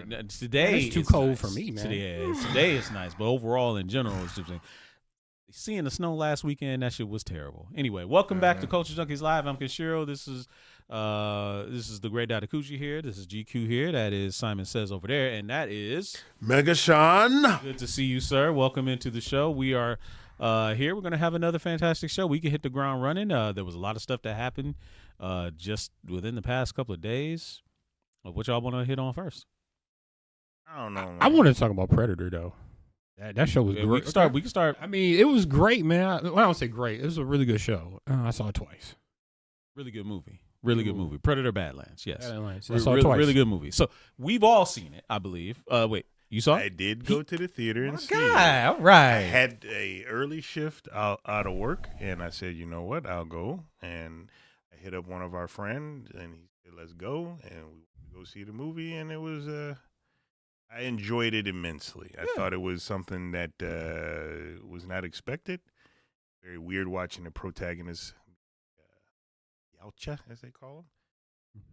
Today it's too it's cold nice. for me, man. Today it's nice, but overall in general, it's just seeing the snow last weekend. That shit was terrible. Anyway, welcome back to Culture Junkies Live. I'm Kenshiro. This is the Great Dadakuchi here. This is GQ here. That is Simon Says over there, and that is Mega Sean. Good to see you, sir. Welcome into the show. We are here. We're going to have another fantastic show. We can hit the ground running. There was a lot of stuff that happened just within the past couple of days. What y'all want to hit on first? I don't know. I want to talk about Predator though. That show was great. We can start. I mean, it was great, man. I don't say great. It was a really good show. I saw it twice. Really good movie. Really good movie. Predator Badlands. Yes. Badlands. I saw it twice. Really good movie. So we've all seen it, I believe. Wait, you saw it? I did go to the theater and see God, it. all right. I had a early shift out of work, and I said, you know what, I'll go. And I hit up one of our friends, and he said, let's go. And we go see the movie, and it was I enjoyed it immensely. I thought it was something that was not expected. Very weird watching the protagonist, Yautja, as they call him.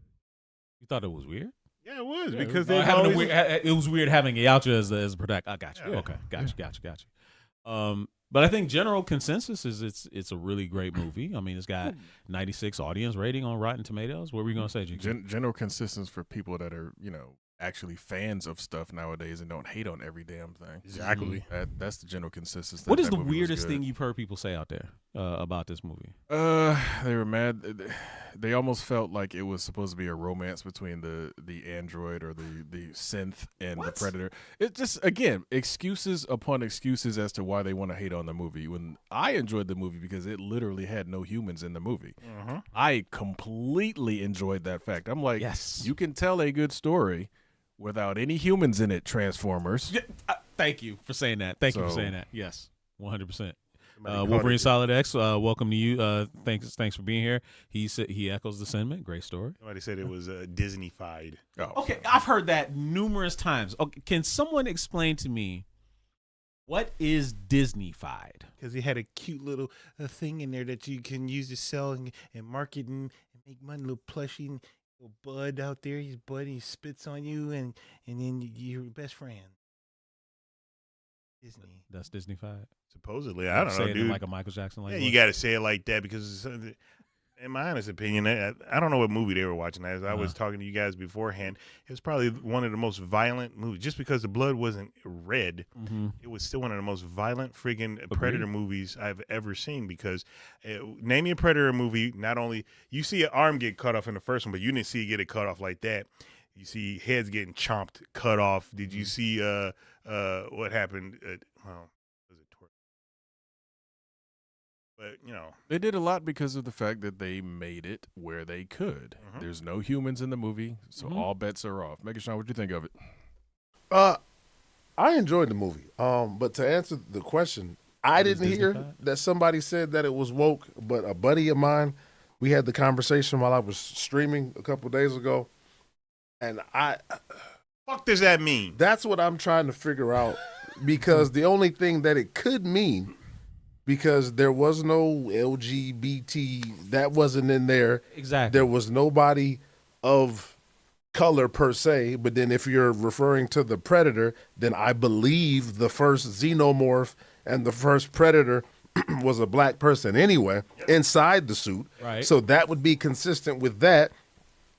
You thought it was weird? Yeah, it was, Yeah, because it was weird having a Yautja as a protagonist. I got you. Yeah. Okay, got you. But I think general consensus is it's a really great movie. I mean, it's got 96 audience rating on Rotten Tomatoes. What were you gonna say, GQ? General consensus for people that are, actually fans of stuff nowadays and don't hate on every damn thing. Exactly. That's the general consensus. What is the weirdest thing you've heard people say out there about this movie? They were mad. They almost felt like it was supposed to be a romance between the android or the synth and the Predator. It just, again, excuses upon excuses as to why they want to hate on the movie. When I enjoyed the movie because it literally had no humans in the movie. I completely enjoyed that fact. I'm like, yes, you can tell a good story without any humans in it, Transformers. Yeah, thank you for saying that. Thank you for saying that. Yes, 100%. Wolverine Solid X, welcome to you. Thanks for being here. He said he echoes the sentiment. Great story. Somebody said it was Disney-fied. Oh, okay, I've heard that numerous times. Okay, can someone explain to me what is Disney-fied? Because he had a cute little thing in there that you can use to sell and market and make money. Little plushie, little bud out there. He's bud. He spits on you, and then you're your best friend. Disney. That's Disney-fied. Supposedly, I don't know, say it dude. in like a Michael Jackson. Yeah, you got to say it like that because, in my honest opinion, I don't know what movie they were watching. As I was talking to you guys beforehand, it was probably one of the most violent movies. Just because the blood wasn't red, it was still one of the most violent friggin' Predator movies I've ever seen. Because name me a Predator movie. Not only you see an arm get cut off in the first one, but you didn't see it get cut off like that. You see heads getting chomped, cut off. Did you see what happened? Was it Torque? But they did a lot because of the fact that they made it where they could. There's no humans in the movie, so all bets are off. Megashawn, what'd you think of it? I enjoyed the movie. But to answer the question, I didn't hear that somebody said that it was woke, but a buddy of mine, we had the conversation while I was streaming a couple days ago, and fuck does that mean? That's what I'm trying to figure out, because the only thing that it could mean, because there was no LGBT, that wasn't in there. Exactly. There was nobody of color per se, but then if you're referring to the Predator, then I believe the first xenomorph and the first Predator was a black person anyway, inside the suit. Right. So that would be consistent with that.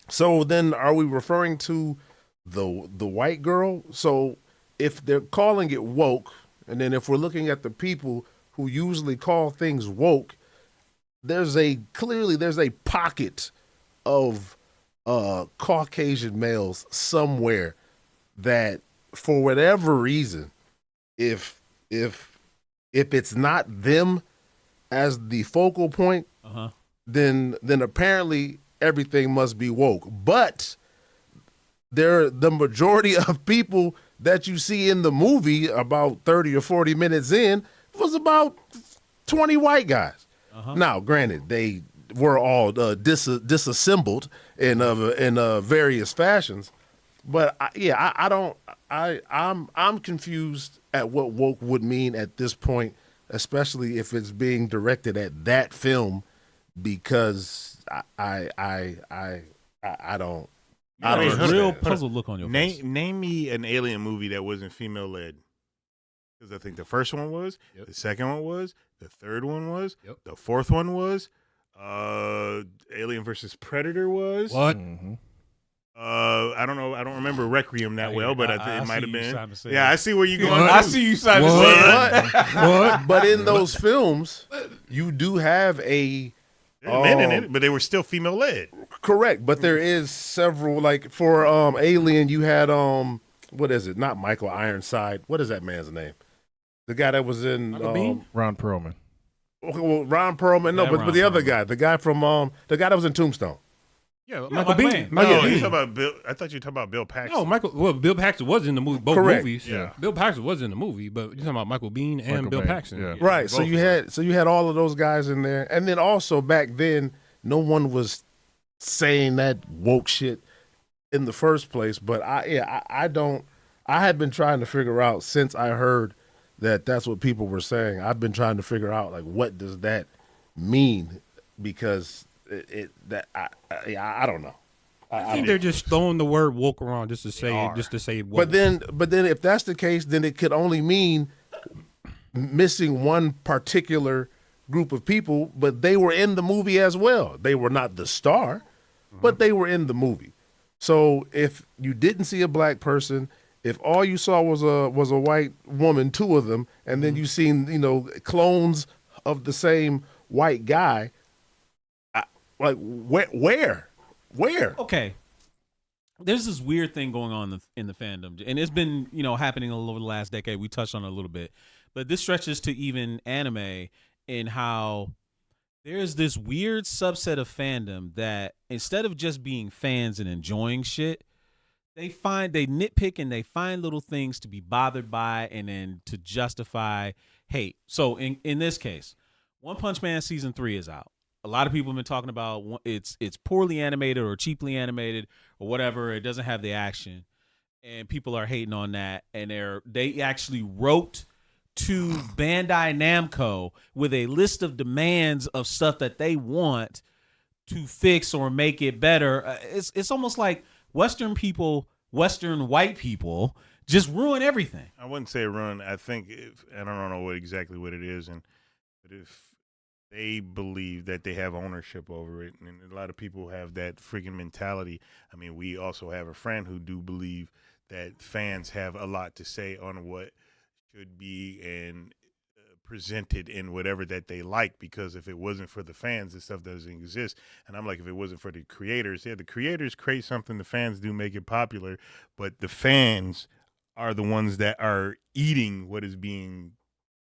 So then are we referring to the white girl? So if they're calling it woke, and then if we're looking at the people who usually call things woke, there's a pocket of Caucasian males somewhere that, for whatever reason, if it's not them as the focal point, then apparently everything must be woke. But the majority of people that you see in the movie, about 30 or 40 minutes in, was about 20 white guys. Now, granted, they were all disassembled in various fashions, but I'm confused at what woke would mean at this point, especially if it's being directed at that film, because I don't You got I a mean, real hold on. puzzled look on your face. Name me an alien movie that wasn't female led. Because I think the first one was, the second one was, the third one was, the fourth one was, Alien versus Predator was. What? Mm-hmm. I don't know. I don't remember Requiem that well, but I think it might have been. Yeah, I see where you're going. What? I see you, Simon. What? But in those films, you do have a Men in it, but they were still female led. correct. But there is several, like for Alien, you had what is it? Not Michael Ironside. What is that man's name? The guy that was in Ron Perlman. Well, Ron Perlman. No, Yeah, but Ron the other Perlman. guy, the guy from the guy that was in Tombstone. Yeah, Michael Michael Biehn. Biehn. Oh, Michael you Biehn. talking about Bill? I thought you were talking about Bill Paxton. No, Michael. Well, Bill Paxton was in the movie, both Correct. movies. Yeah. Bill Paxton was in the movie, but you're talking about Michael Biehn and Michael Bill Biehn, Paxton. yeah. Right. So both you of them. had all of those guys in there, and then also back then, no one was saying that woke shit in the first place. But I don't. I had been trying to figure out since I heard that that's what people were saying. I've been trying to figure out like what does that mean because I don't know. I think they're just throwing the word woke around just to say woke. But then if that's the case, then it could only mean missing one particular group of people, but they were in the movie as well. They were not the star, but they were in the movie. So if you didn't see a black person, if all you saw was a white woman, two of them, and then you seen clones of the same white guy, where? Okay. There's this weird thing going on in the fandom, and it's been happening all over the last decade. We touched on it a little bit, but this stretches to even anime in how there's this weird subset of fandom that instead of just being fans and enjoying shit, they nitpick and they find little things to be bothered by and then to justify hate. So in this case, One Punch Man season 3 is out. A lot of people have been talking about it's poorly animated or cheaply animated or whatever. It doesn't have the action, and people are hating on that. And they actually wrote to Bandai Namco with a list of demands of stuff that they want to fix or make it better. It's almost like Western white people just ruin everything. I wouldn't say ruin. I think I don't know exactly what it is, but if they believe that they have ownership over it, and a lot of people have that freaking mentality. I mean, we also have a friend who do believe that fans have a lot to say on what should be and presented in whatever that they like, because if it wasn't for the fans, this stuff doesn't exist. And I'm like, if it wasn't for the creators, the creators create something, the fans do make it popular, but the fans are the ones that are eating what is being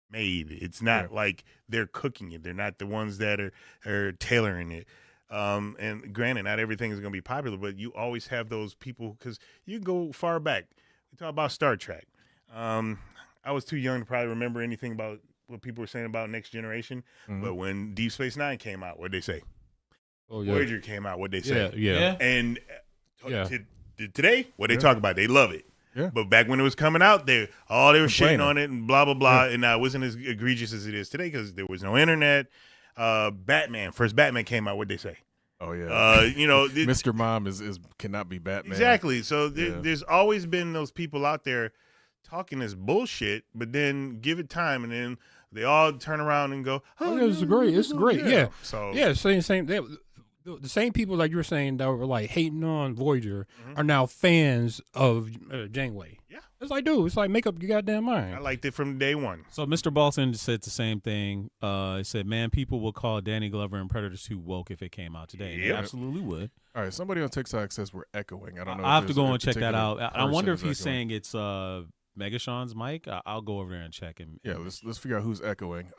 made. It's not like they're cooking it. They're not the ones that are tailoring it. And granted, not everything is going to be popular, but you always have those people, because you go far back. We talk about Star Trek. I was too young to probably remember anything about what people were saying about Next Generation, but when Deep Space Nine came out, what'd they say? Oh, yeah. Voyager came out, what'd they say? Yeah. And Yeah. today, what they talk about? They love it. Yeah. But back when it was coming out, they were shitting on it and blah blah blah, and it wasn't as egregious as it is today because there was no internet. First Batman came out. What'd they say? Oh yeah. Mr. Mom cannot be Batman. Exactly. So there's always been those people out there talking this bullshit, but then give it time, and then they all turn around and go, Oh, yeah, it's great. It's great. Yeah. So Same. The same people like you were saying that were like hating on Voyager are now fans of Janeway. Yeah. It's like, dude, it's like make up your goddamn mind. I liked it from day one. So Mr. Balson said the same thing. He said, man, people will call Danny Glover and Predator 2 woke if it came out today. They Yep. absolutely would. All right. Somebody on TikTok says we're echoing. I don't know. I if have to there's go a and check that particular out. I wonder if person he's who's echoing. saying it's Megashawn's mic. I'll go over there and check him. Yeah, let's figure out who's echoing.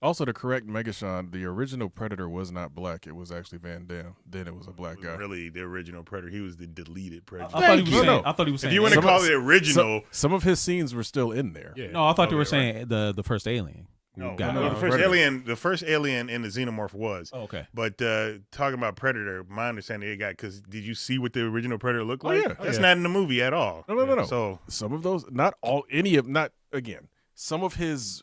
Also, to correct Megashawn, the original Predator was not black. It was actually Van Damme. Then it was a black guy. Really, the original Predator. He was the deleted Predator. I thought he was you. saying. No. I thought he was If saying. you want to Some- call it original, Some of his scenes were still in there. Yeah. No, I thought they were Okay, saying the first Alien. who no, got no, it. the first Predator. the first alien in the Xenomorph was. Oh, okay. But talking about Predator, my understanding it got, because did you see what the original Predator looked Oh, like? yeah. That's yeah. not in the movie at all. No. So Some of those, not again, some of his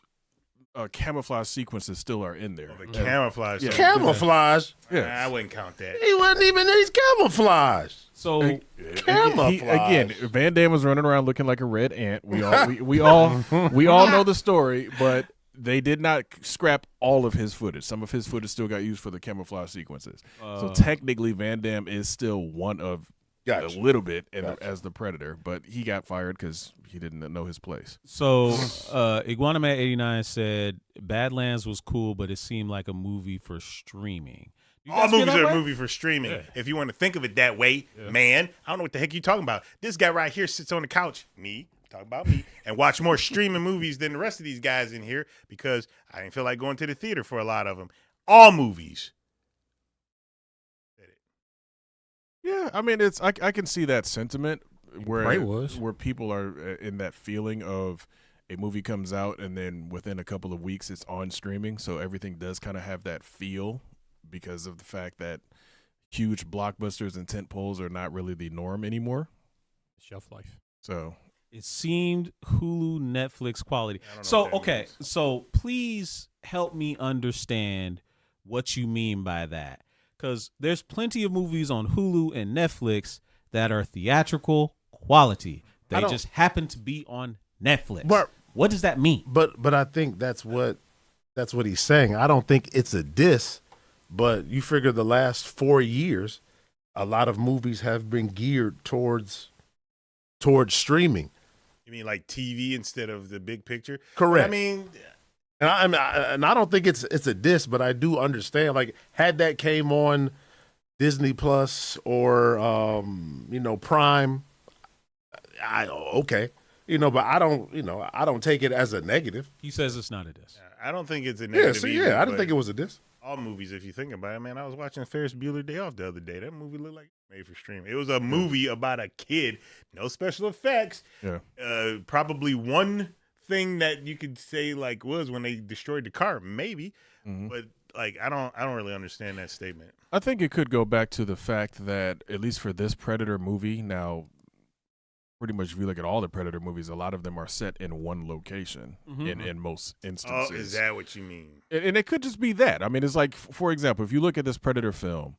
camouflage sequences still are in there. The camouflage. Yeah. Camouflage. Yeah. I wouldn't count that. He wasn't even in his camouflage. So Camouflage. Again, Van Damme was running around looking like a red ant. We all know the story, but they did not scrap all of his footage. Some of his footage still got used for the camouflage sequences. So technically, Van Damme is still one of a little bit as the Predator, but he got fired because he didn't know his place. So Iguanaman89 said Badlands was cool, but it seemed like a movie for streaming. You All guys feel movies that are way? a movie for streaming. If you want to think of it that way, man, I don't know what the heck you're talking about. This guy right here sits on the couch, talk about me, and watch more streaming movies than the rest of these guys in here because I didn't feel like going to the theater for a lot of them. All movies. Yeah, I mean, I can see that sentiment where people are in that feeling of a movie comes out and then within a couple of weeks it's on streaming, so everything does kind of have that feel because of the fact that huge blockbusters and tent poles are not really the norm anymore. Shelf life. So it seemed Hulu Netflix quality. I don't know So what that okay, means. so please help me understand what you mean by that. Because there's plenty of movies on Hulu and Netflix that are theatrical quality. They just happen to be on Netflix. But- what does that mean? But I think that's what he's saying. I don't think it's a diss, but you figure the last 4 years, a lot of movies have been geared towards streaming. You mean like TV instead of the big picture? Correct. I mean, And I don't think it's a diss, but I do understand. Like, had that came on Disney Plus or Prime, okay, but I don't take it as a negative. He says it's not a diss. I don't think it's a Yeah, negative. so either, I didn't but think it was a diss. all movies, if you think about it, man. I was watching Ferris Bueller Day Off the other day. That movie looked like made for streaming. It was a movie about a kid, no special effects. yeah, Probably one thing that you could say like was when they destroyed the car, maybe, but like I don't really understand that statement. I think it could go back to the fact that at least for this Predator movie, now pretty much if you look at all the Predator movies, a lot of them are set in one location in most instances. Oh, is that what you mean? And it could just be that. I mean, it's like, for example, if you look at this Predator film,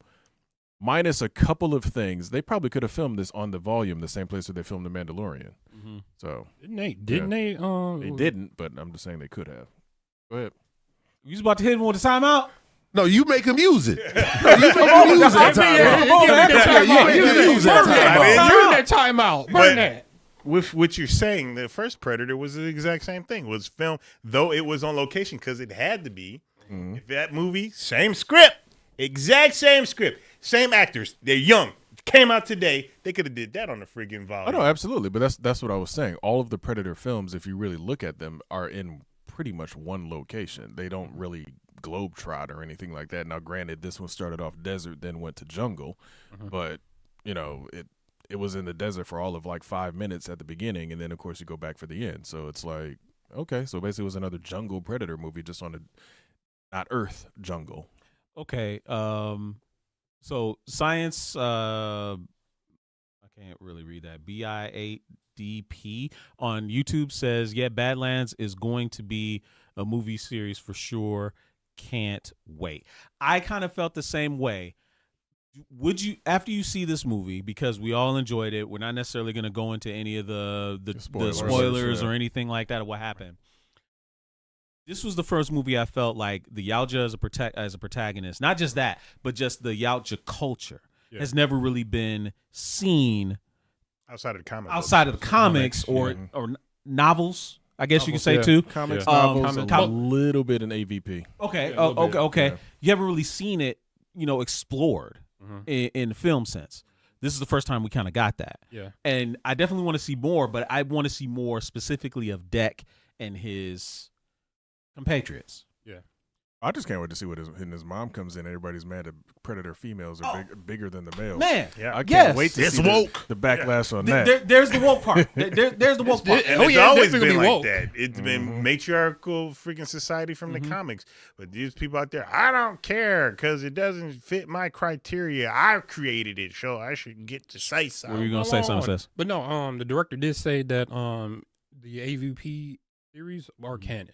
minus a couple of things, they probably could have filmed this on the volume, the same place where they filmed The Mandalorian. So Didn't they? they didn't, but I'm just saying they could have. Go ahead. You was about to hit him with a timeout? No, you make him use it. No, you make him use that timeout. Burn that. With what you're saying, the first Predator was the exact same thing. Was filmed, though it was on location because it had to be. If that movie, same script, exact same script, same actors. They're young. Came out today. They could have did that on the friggin' volume. Oh, no, absolutely. But that's what I was saying. All of the Predator films, if you really look at them, are in pretty much one location. They don't really globetrot or anything like that. Now, granted, this one started off desert, then went to jungle, but it was in the desert for all of like 5 minutes at the beginning, and then of course you go back for the end. So it's like, okay, so basically it was another jungle Predator movie, just on a not Earth jungle. Okay. So science, I can't really read that. BI8DP on YouTube says, yeah, Badlands is going to be a movie series for sure. Can't wait. I kind of felt the same way. Would you, after you see this movie, because we all enjoyed it, we're not necessarily going to go into any of the spoilers or anything like that of what happened. This was the first movie I felt like the Yautja as a protagonist, not just that, but just the Yautja culture has never really been seen outside of the comics. Outside of the comics or novels, I guess you could say too. Comics, novels, a little bit in AVP. Okay, Yeah, okay. Yeah. You haven't really seen it, explored in the film sense. This is the first time we kind of got that. Yeah. And I definitely want to see more, but I want to see more specifically of Deck and his compatriots. I just can't wait to see what his mom comes in. Everybody's mad at Predator females are bigger than the males. Man, Yeah. I can't wait to It's see woke. the backlash on that. there's the woke part. There's the woke part. And Oh, it's yeah, always definitely been like woke. that. It's been matriarchal freaking society from the comics. But these people out there, I don't care because it doesn't fit my criteria. I created it, so I should get to say something. Were you gonna say something, Sis? But no, the director did say that the AVP series are canon.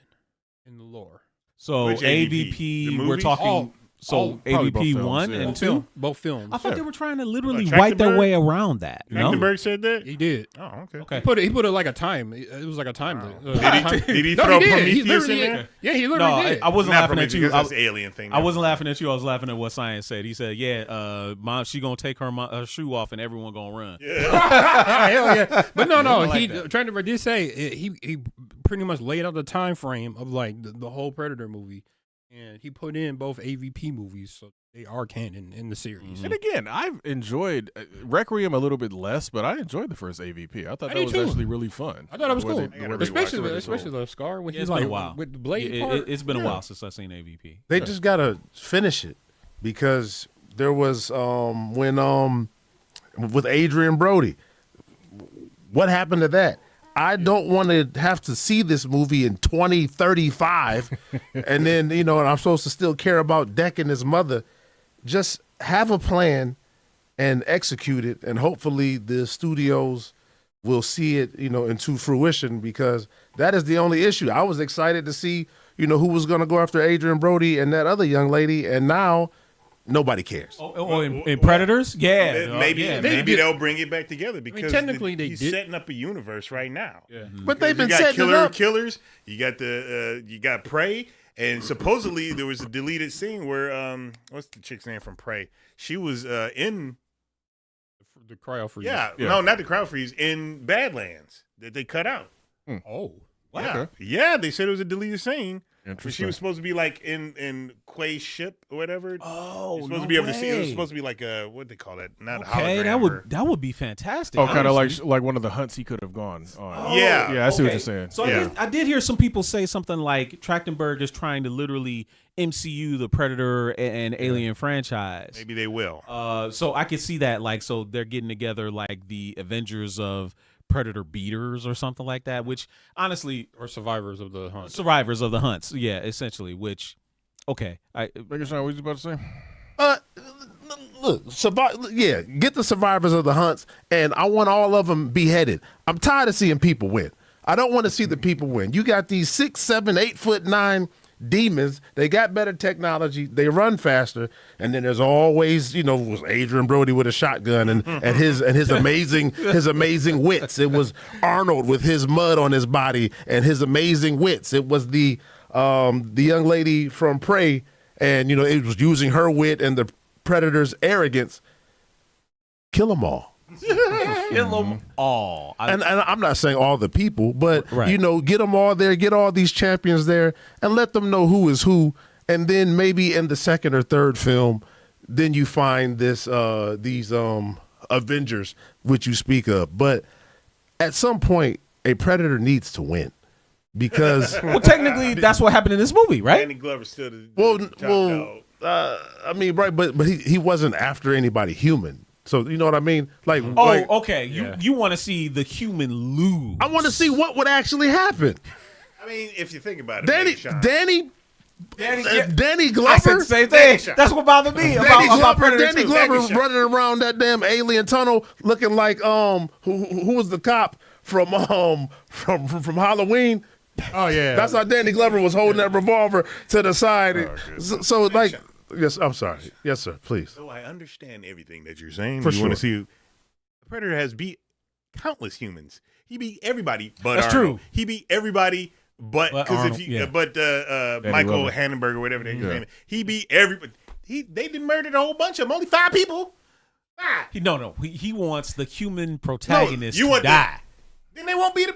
in the lore. So Which AVP? The AVP, we're movie? talking. all- probably AVP both 1 films, yeah. and 2. Both films. I thought they were trying to literally Trachtenberg? write their way around that. No. Trachtenberg said that. He did. Oh, okay. Okay. He put it like a time. It was like a time. Did he No, throw he did. Prometheus in there? Yeah, he literally No, did. I wasn't Not laughing at Prometheus, you. because that's the alien thing. I wasn't laughing at you. I was laughing at what Science said. He said, "Yeah, mom, she gonna take her shoe off and everyone gonna run." Hell yeah. But no, I like he that. Trachtenberg did say he pretty much laid out the time frame of like the whole Predator movie, and he put in both AVP movies, so they are canon in the series. And again, I've enjoyed Requiem a little bit less, but I enjoyed the first AVP. I thought that did was too. actually really fun. I thought it was The way cool, they- the way they especially watched it. especially the scar when Yeah, he's it's been like a while. with the blade Yeah, part. it's been a Yeah. while since I've seen AVP. They just gotta finish it because there was when with Adrian Brody. What happened to that? I don't want to have to see this movie in 2035, and then and I'm supposed to still care about Deck and his mother. Just have a plan and execute it, and hopefully the studios will see it, into fruition, because that is the only issue. I was excited to see, who was going to go after Adrian Brody and that other young lady, and now nobody cares. In Predators, yeah, Maybe they'll bring it back together because technically he's they did. setting up a universe right now. Yeah. But they've been You got setting it up. killers. You got you got Prey, and supposedly there was a deleted scene where what's the chick's name from Prey? She was in The cryo freeze. yeah, Yeah. no, not the crowd freeze, in Badlands that they cut out. Oh. Yeah, Okay. yeah, they said it was a deleted scene. Where she Interesting. was supposed to be like in Quay's ship or whatever. Oh, Supposed to be able to see. It was supposed to be like a what they call that? Not a Okay, hologram. that would be fantastic. Oh, kind of honestly. like one of the hunts he could have gone on. Yeah. Yeah, I see what Okay. you're saying. So Yeah. I did hear some people say something like Trachtenberg is trying to literally MCU the Predator and Alien franchise. Maybe they will. So I could see that, like, so they're getting together like the Avengers of Predator beaters or something like that, which honestly, Or survivors of the hunt. survivors of the hunts, yeah, essentially. Which, okay, Megan Sean, what you about to say? Look, get the survivors of the hunts, and I want all of them beheaded. I'm tired of seeing people win. I don't want to see the people win. You got these 6, 7, 8'9" demons. They got better technology. They run faster, and then there's always, was Adrian Brody with a shotgun and his amazing wits. It was Arnold with his mud on his body and his amazing wits. It was the young lady from Prey, and it was using her wit and the Predator's arrogance. Kill them all. kill them all. And I'm not saying all the people, but Right. get them all there, get all these champions there, and let them know who is who. And then maybe in the second or third film, then you find these Avengers, which you speak of. But at some point, a Predator needs to win, because Well, technically, that's what happened in this movie, right? Danny Glover's still the top dog. right, but he wasn't after anybody human. So you know what I mean? Like, Okay. You want to see the human lose? I want to see what would actually happen. I mean, if you think about it, Danny Glover. I said the same thing. That's what bothered me about Predator Danny 2. Glover running around that damn alien tunnel looking like who was the cop from Halloween? Oh yeah. That's how Danny Glover was holding that revolver to the side. So like, yes, I'm sorry. Yes, sir. Please. So I understand everything that you're saying. For you want to sure. see the Predator has beat countless humans. He beat everybody but That's Arnold. true. He beat everybody but Arnold, yeah. Michael Glover. Hannenberg or whatever his name is. He beat everybody. They did murdered a whole bunch of them. Only 5 people. 5. He wants the human protagonist you to want die. Then they won't beat him.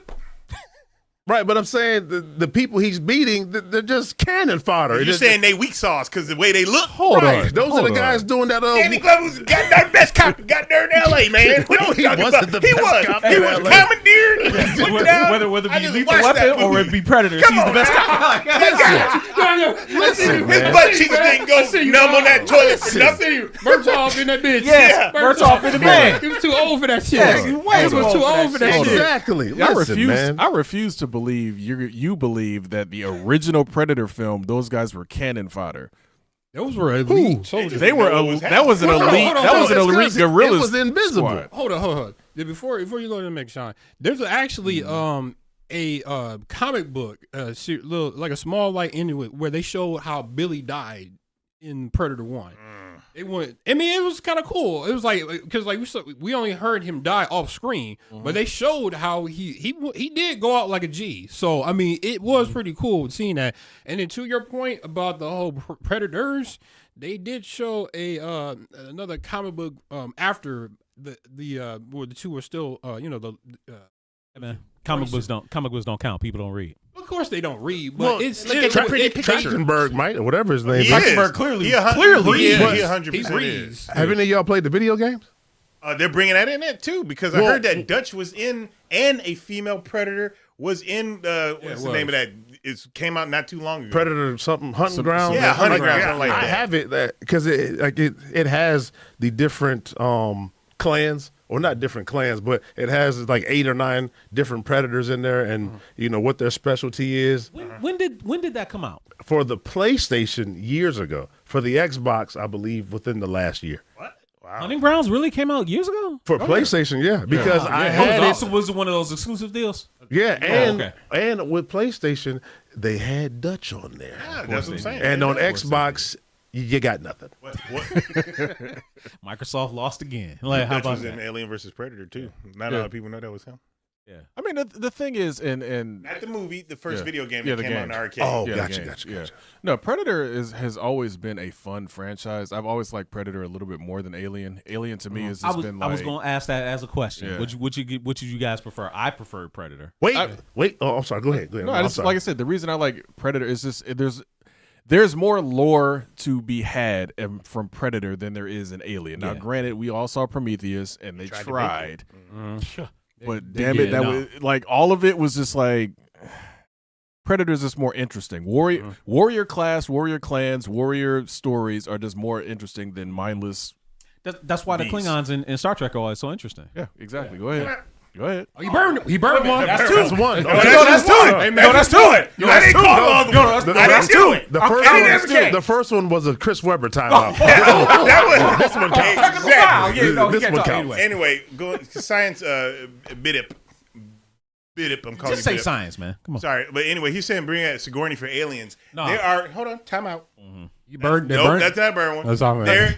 Right, but I'm saying the people he's beating, they're just cannon fodder. You're saying they weak sauce because the way they look. Hold Right, on. those are the guys doing that. Danny Glover was got that best cop. Got there in L.A., man. What No, are he you talking wasn't about? the He best was. cop He in was LA. commandeered. He was put down. Whether it I be just Lethal watched that Weapon or movie. it be Predators, Come he's the on, best man. cop. Listen, His man. butt cheeks didn't go numb on that toilet for nothing. Murtaugh in that bitch. Yes, Murtaugh in the man. He was too old for that shit. Yes, He he way was too too old for old for that that shit. Exactly. I Listen, man. refuse to believe you believe that the original Predator film, those guys were cannon fodder. Those were elite soldiers. They were that was an Hold on, elite hold on, that was an hold on. elite guerrilla. It was invisible. squad. Hold on. Before you go to make Sean, there's actually a comic book, little like a small light into it, where they showed how Billy died in Predator 1. It went. I mean, it was kind of cool. It was like because like we only heard him die off screen, but they showed how he did go out like a G. So I mean, it was pretty cool seeing that. And then to your point about the whole Predators, they did show another comic book after where the two were still Man, comic books don't count. People don't read. Of course they don't read, but Trachtenberg, Mike, or whatever his name. Trachtenberg clearly he 100% reads. Have any of y'all played the video games? They're bringing that in there too because I heard that Dutch was in and a female Predator was in. What's the name of that? It came out not too long ago. Predator something hunting ground. Yeah, hunting ground. Something like I that. have it because it has the different clans. Or not different clans, but it has like 8 or 9 different predators in there, and what their specialty is. When did that come out? For the PlayStation years ago. For the Xbox, I believe within the last year. What? Wow. Hunting Grounds really came out years ago? For PlayStation, yeah, because I had it. Was it one of those exclusive deals? Yeah, and with PlayStation, they had Dutch on there. Yeah, that's what I'm saying. And on Xbox, you got nothing. What? Microsoft lost again. Like, how Dutch about was in that? Alien versus Predator too. Not a lot of people know that was him. Yeah. I mean, the thing is, and Not the movie, the first Yeah. video game Yeah, that the came out game. in the arcade. Oh, Yeah, gotcha. the game. No, Predator has always been a fun franchise. I've always liked Predator a little bit more than Alien. Alien to me has just been like. I was going to ask that as a question. Yeah. Which did you guys prefer? I preferred Predator. Wait. Oh, I'm sorry. Go ahead. No, I'm just, sorry. like I said, the reason I like Predator is just there's more lore to be had from Predator than there is in Alien. Now, granted, we all saw Prometheus and they tried. But damn it, was like all of it was just like Predator's just more interesting. Warrior class, warrior clans, warrior stories are just more interesting than mindless. That's why the Klingons in Star Trek are always so interesting. Yeah, exactly. Go ahead. Go ahead. Oh, he burned one. That's one. That's two. Hey, man, that's two. I didn't call all the I didn't do it. The first one was a Chris Webber timeout. This one counts. This one counts. Anyway, go science. Bidip. I'm calling Just you say Bidip. science, man. Come on. Sorry, but anyway, he's saying bring out Sigourney for aliens. No. There are. Hold on. Time out. You burned. Nope, that's not a burn one. That's all right.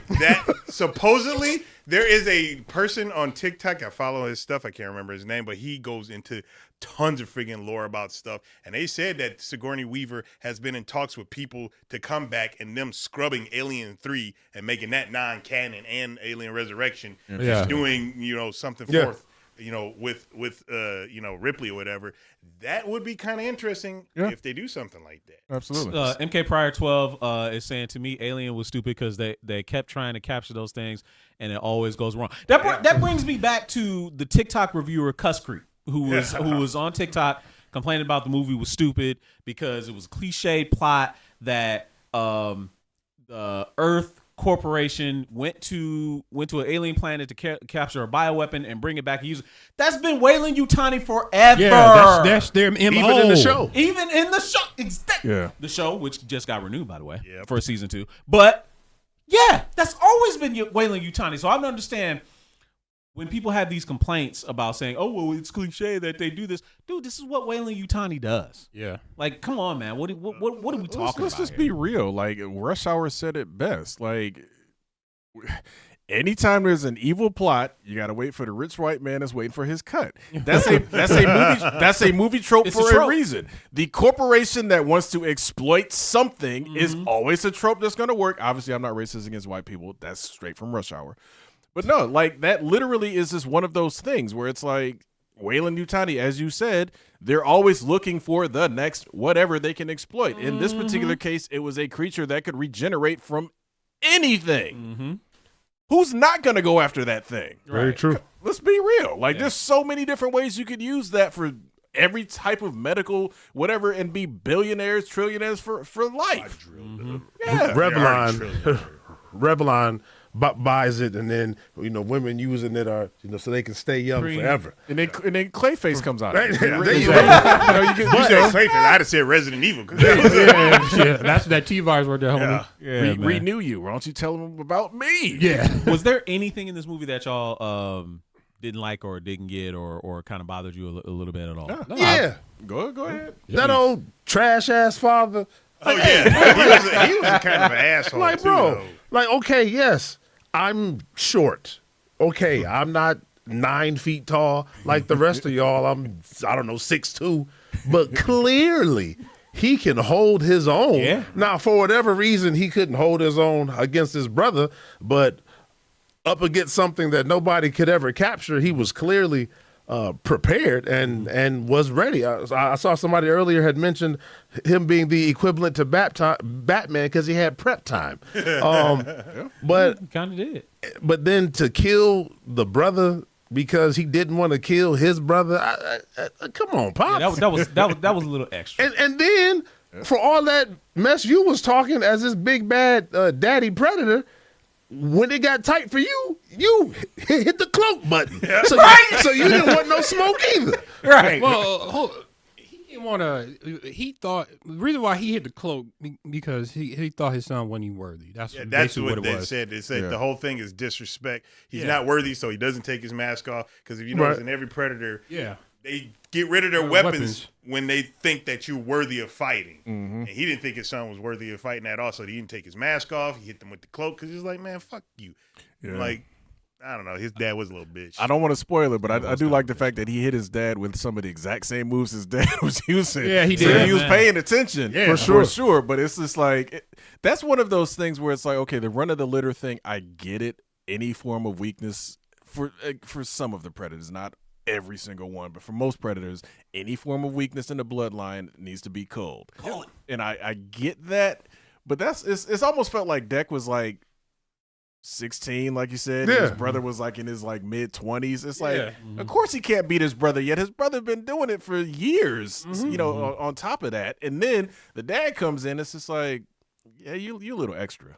Supposedly there is a person on TikTok. I follow his stuff. I can't remember his name, but he goes into tons of freaking lore about stuff. And they said that Sigourney Weaver has been in talks with people to come back and them scrubbing Alien 3 and making that non-canon and Alien Resurrection. Just doing something forth. With Ripley or whatever, that would be kind of interesting if they do something like that. Absolutely. MK Prior 12 is saying to me, Alien was stupid because they kept trying to capture those things and it always goes wrong. That brings me back to the TikTok reviewer Cuss Creek, who was on TikTok complaining about the movie was stupid because it was a cliched plot that the Earth Corporation went to an alien planet to capture a bioweapon and bring it back and use it. That's been Weyland Yutani forever. Yeah, that's their MO. Even in the show. The show, which just got renewed, by the way, for season 2. But yeah, that's always been Weyland Yutani. So I don't understand when people have these complaints about saying, "Oh, well, it's cliche that they do this." Dude, this is what Weyland Yutani does. Yeah. Like, come on, man. What are we talking about? Let's just be real. Like Rush Hour said it best. Like anytime there's an evil plot, you gotta wait for the rich white man that's waiting for his cut. That's a movie trope for a reason. The corporation that wants to exploit something is always a trope that's gonna work. Obviously, I'm not racist against white people. That's straight from Rush Hour. But no, like that literally is just one of those things where it's like Weyland Yutani, as you said, they're always looking for the next whatever they can exploit. In this particular case, it was a creature that could regenerate from anything. Who's not going to go after that thing? Very true. Let's be real. Like there's so many different ways you could use that for every type of medical whatever and be billionaires, trillionaires for life. Yeah. Revlon buys it, and then women using it are so they can stay young forever. And then Clayface comes out. Right? There There you you go. go. You said Clayface. I'd have said Resident Evil. That's that T-virus right there, homie. Yeah, man. Renew you. Why don't you tell them about me? Yeah. Was there anything in this movie that y'all didn't like or didn't get or kind of bothered you a little bit at all? Yeah. Go ahead. That old trash ass father. Oh yeah, he was kind of an asshole. Like, too, bro, though. like, okay, yes, I'm short. Okay, I'm not 9 feet tall like the rest of y'all. I don't know, 6'2", but clearly he can hold his own. Yeah. Now, for whatever reason, he couldn't hold his own against his brother, but up against something that nobody could ever capture, he was clearly prepared and was ready. I saw somebody earlier had mentioned him being the equivalent to Batman because he had prep time. But Kind of did. but then to kill the brother because he didn't want to kill his brother, come on, Pops. Yeah, that was a little extra. And then for all that mess you was talking as this big bad daddy predator, when it got tight for you, you hit the cloak button. So you didn't want no smoke either. Right. Well, he didn't want to. He thought the reason why he hit the cloak because he thought his son wasn't even worthy. That's basically what it they was. said. They said the whole thing is disrespect. He's Yeah. not worthy, so he doesn't take his mask off. Because if you notice, in every Predator, Yeah. they get rid of their weapons when they think that you're worthy of fighting. And he didn't think his son was worthy of fighting at all, so he didn't take his mask off. He hit them with the cloak because he's like, man, fuck you. Yeah. Like, I don't know. His dad was a little bitch. I don't want to spoil it, but I do like the fact that he hit his dad with some of the exact same moves his dad was using. Yeah, he So did. he was Man. paying attention. Yeah. For sure. But it's just like, that's one of those things where it's like, okay, the run of the litter thing, I get it. Any form of weakness for some of the predators, not every single one, but for most predators, any form of weakness in the bloodline needs to be culled. And I get that, but it's almost felt like Deck was like 16, like you said. Yeah. His brother was like in his like mid-20s. It's like, Yeah. of course he can't beat his brother yet. His brother been doing it for years, you know, on top of that. And then the dad comes in, it's just like, yeah, you a little extra.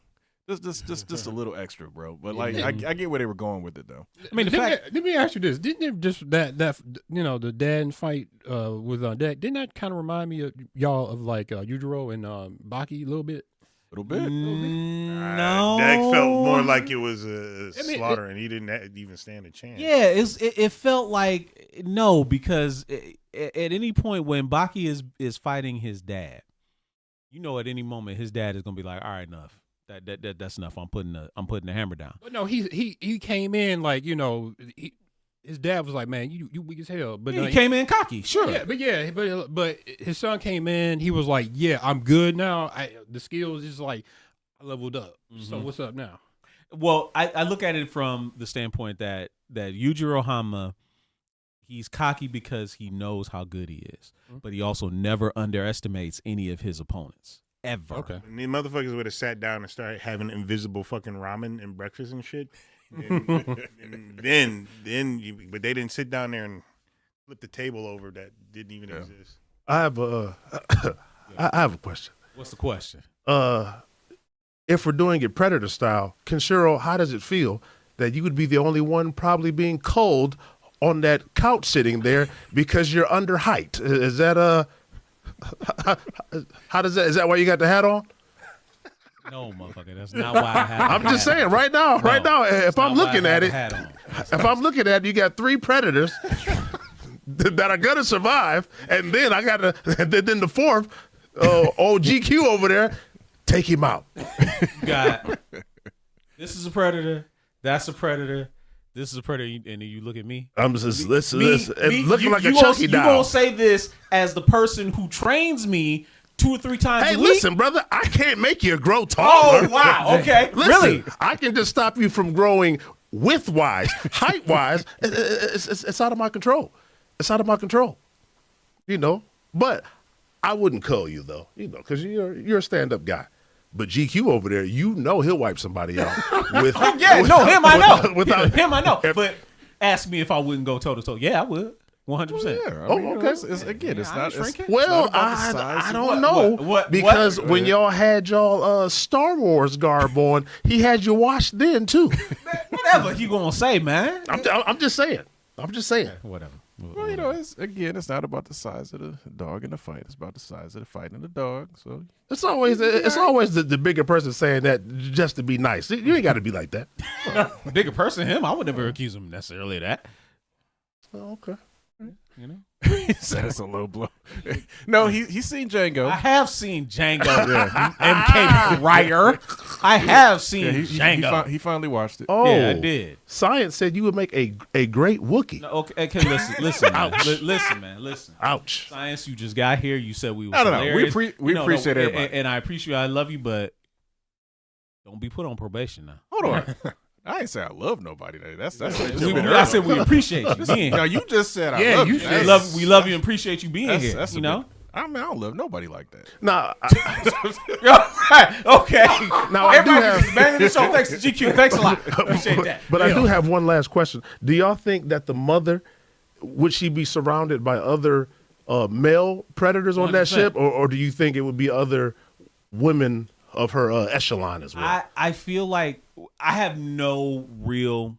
Just a little extra, bro. But like, I get where they were going with it, though. I mean, the fact. Let me ask you this: didn't it just that you know the dad fight with Deck? Didn't that kind of remind me of y'all of like Yujiro and Baki a little bit? A little bit. No. Dak felt more like it was a slaughter, and he didn't even stand a chance. Yeah, it felt like no, because at any point when Baki is fighting his dad, you know, at any moment his dad is gonna be like, all right, enough. That's enough. I'm putting the hammer down. But no, he came in like, you know, his dad was like, man, you weak as hell. But He came in cocky, sure. Yeah, but his son came in. He was like, yeah, I'm good now. The skills is like I leveled up. So what's up now? Well, I look at it from the standpoint that Yujiro Hama, he's cocky because he knows how good he is, but he also never underestimates any of his opponents. Ever. Okay. And the motherfuckers would have sat down and started having invisible fucking ramen and breakfast and shit. And then but they didn't sit down there and flip the table over that didn't even exist. I have a question. What's the question? If we're doing it Predator style, Kenshiro, how does it feel that you would be the only one probably being cold on that couch sitting there because you're under height? Is that how does that? Is that why you got the hat on? No, motherfucker, that's not why I have. I'm just saying, right now, if I'm looking at it, if I'm looking at it, you got 3 predators that are gonna survive, and then then the 4th, old GQ over there, take him out. You got this is a predator, that's a predator, this is a predator, and then you look at me. I'm just looking like a chunky You doll. gonna say this as the person who trains me 2 or 3 times Hey, a week? listen, brother, I can't make you grow taller. Oh wow, okay, Listen, really? I can just stop you from growing width-wise, height-wise. It's out of my control. It's out of my control. You know, but I wouldn't cull you though. You know, because you're a stand-up guy. But GQ over there, you know he'll wipe somebody out. With Him I know. Without Him I know. But ask me if I wouldn't go toe to toe. Yeah, I would. 100%. Yeah, Oh, I mean, okay. It's not shrinking. Well, it's not about the size. I don't know What? because when y'all had y'all Star Wars garb on, he had you washed then too. Whatever you gonna say, man. I'm just saying. Whatever. Well, you know, it's not about the size of the dog in the fight. It's about the size of the fight and the dog. So It's always the bigger person saying that just to be nice. You ain't got to be like that. Bigger person, him. I would never accuse him necessarily of that. Oh, okay. You know, He said it's a low blow. No, he's seen Django. I have seen Django. MK Pryor. I have seen Django. He finally watched it. Oh, Yeah, I did. Science said you would make a great Wookiee. No, okay, listen, man. Listen, man. Listen. Ouch. Science, you just got here. You said we were No. hilarious. We You know, appreciate everybody. and I appreciate. I love you, but don't be put on probation now. Hold on. I ain't say I love nobody. That's I said we appreciate you being No, here. you just said I Yeah, love you you. said- We love you and appreciate you being here. That's You know. I mean, I don't love nobody like that. Now, Okay. now I do Everybody have, just banning the show. Thanks to GQ. Thanks a lot. Appreciate that. but I do have one last question. Do y'all think that the mother would she be surrounded by other male predators on that 100%. ship, or do you think it would be other women of her echelon as well? I feel like I have no real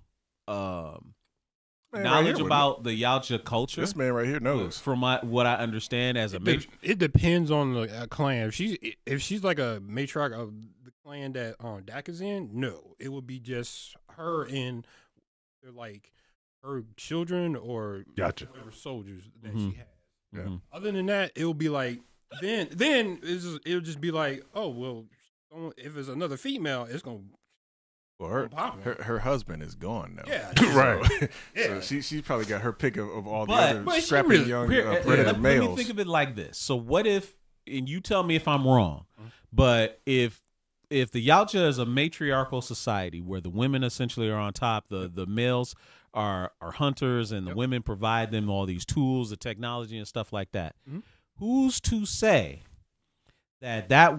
Man knowledge right here about the Yautja culture. This man right here knows. From what I understand as a matron. It depends on the clan. If she's like a matriarch of the clan that Dak is in, no, it would be just her and like her children or Gotcha. whatever soldiers that Mhm. she has. Mhm. Other than that, it will be like then it'll just be like, oh well, if it's another female, it's gonna Well, pop. her husband is gone now. Yeah, Right. So she's probably got her pick of all the But- other but she scrappy really- young Here, predator let males. me think of it like this. So what if, and you tell me if I'm wrong, Mm-hmm. but if the Yautja is a matriarchal society where the women essentially are on top, the males are hunters, and the women provide them all these tools, the technology and stuff like that. Mhm. Who's to say that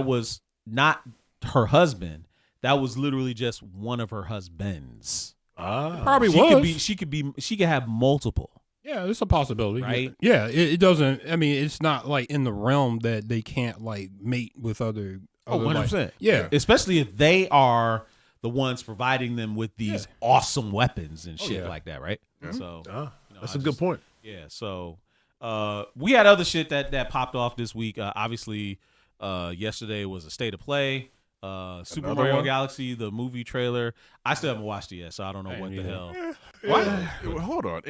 was not her husband? That was literally just one of her husbands. probably She could have multiple. Yeah, it's a possibility. Right? Yeah, it doesn't. I mean, it's not like in the realm that they can't like mate with other. Oh, like- 100%. Yeah. Especially if they are the ones providing them with these awesome weapons and shit yeah. like that, right? Yeah. So That's a good point. Yeah. So we had other shit that popped off this week. Obviously, yesterday was a state of play. Super Another Mario one? Galaxy, the movie trailer. I still haven't watched it yet, so I don't know what the hell. Why? Well, hold on.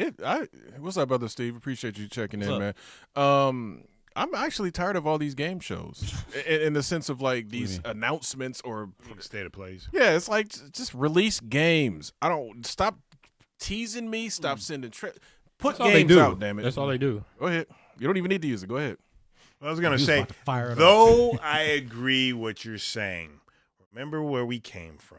What's up, brother Steve? Appreciate you checking in, What's man. I'm actually tired of all these game shows in the sense of like do you these mean? announcements or State of plays. yeah, it's like just release games. I don't stop teasing me. Stop sending put That's all they games do. out. Damn it. That's all they do. Go ahead. You don't even need to use it. Go ahead. I was gonna He was say, about to fire it up. though I agree what you're saying. Remember where we came from.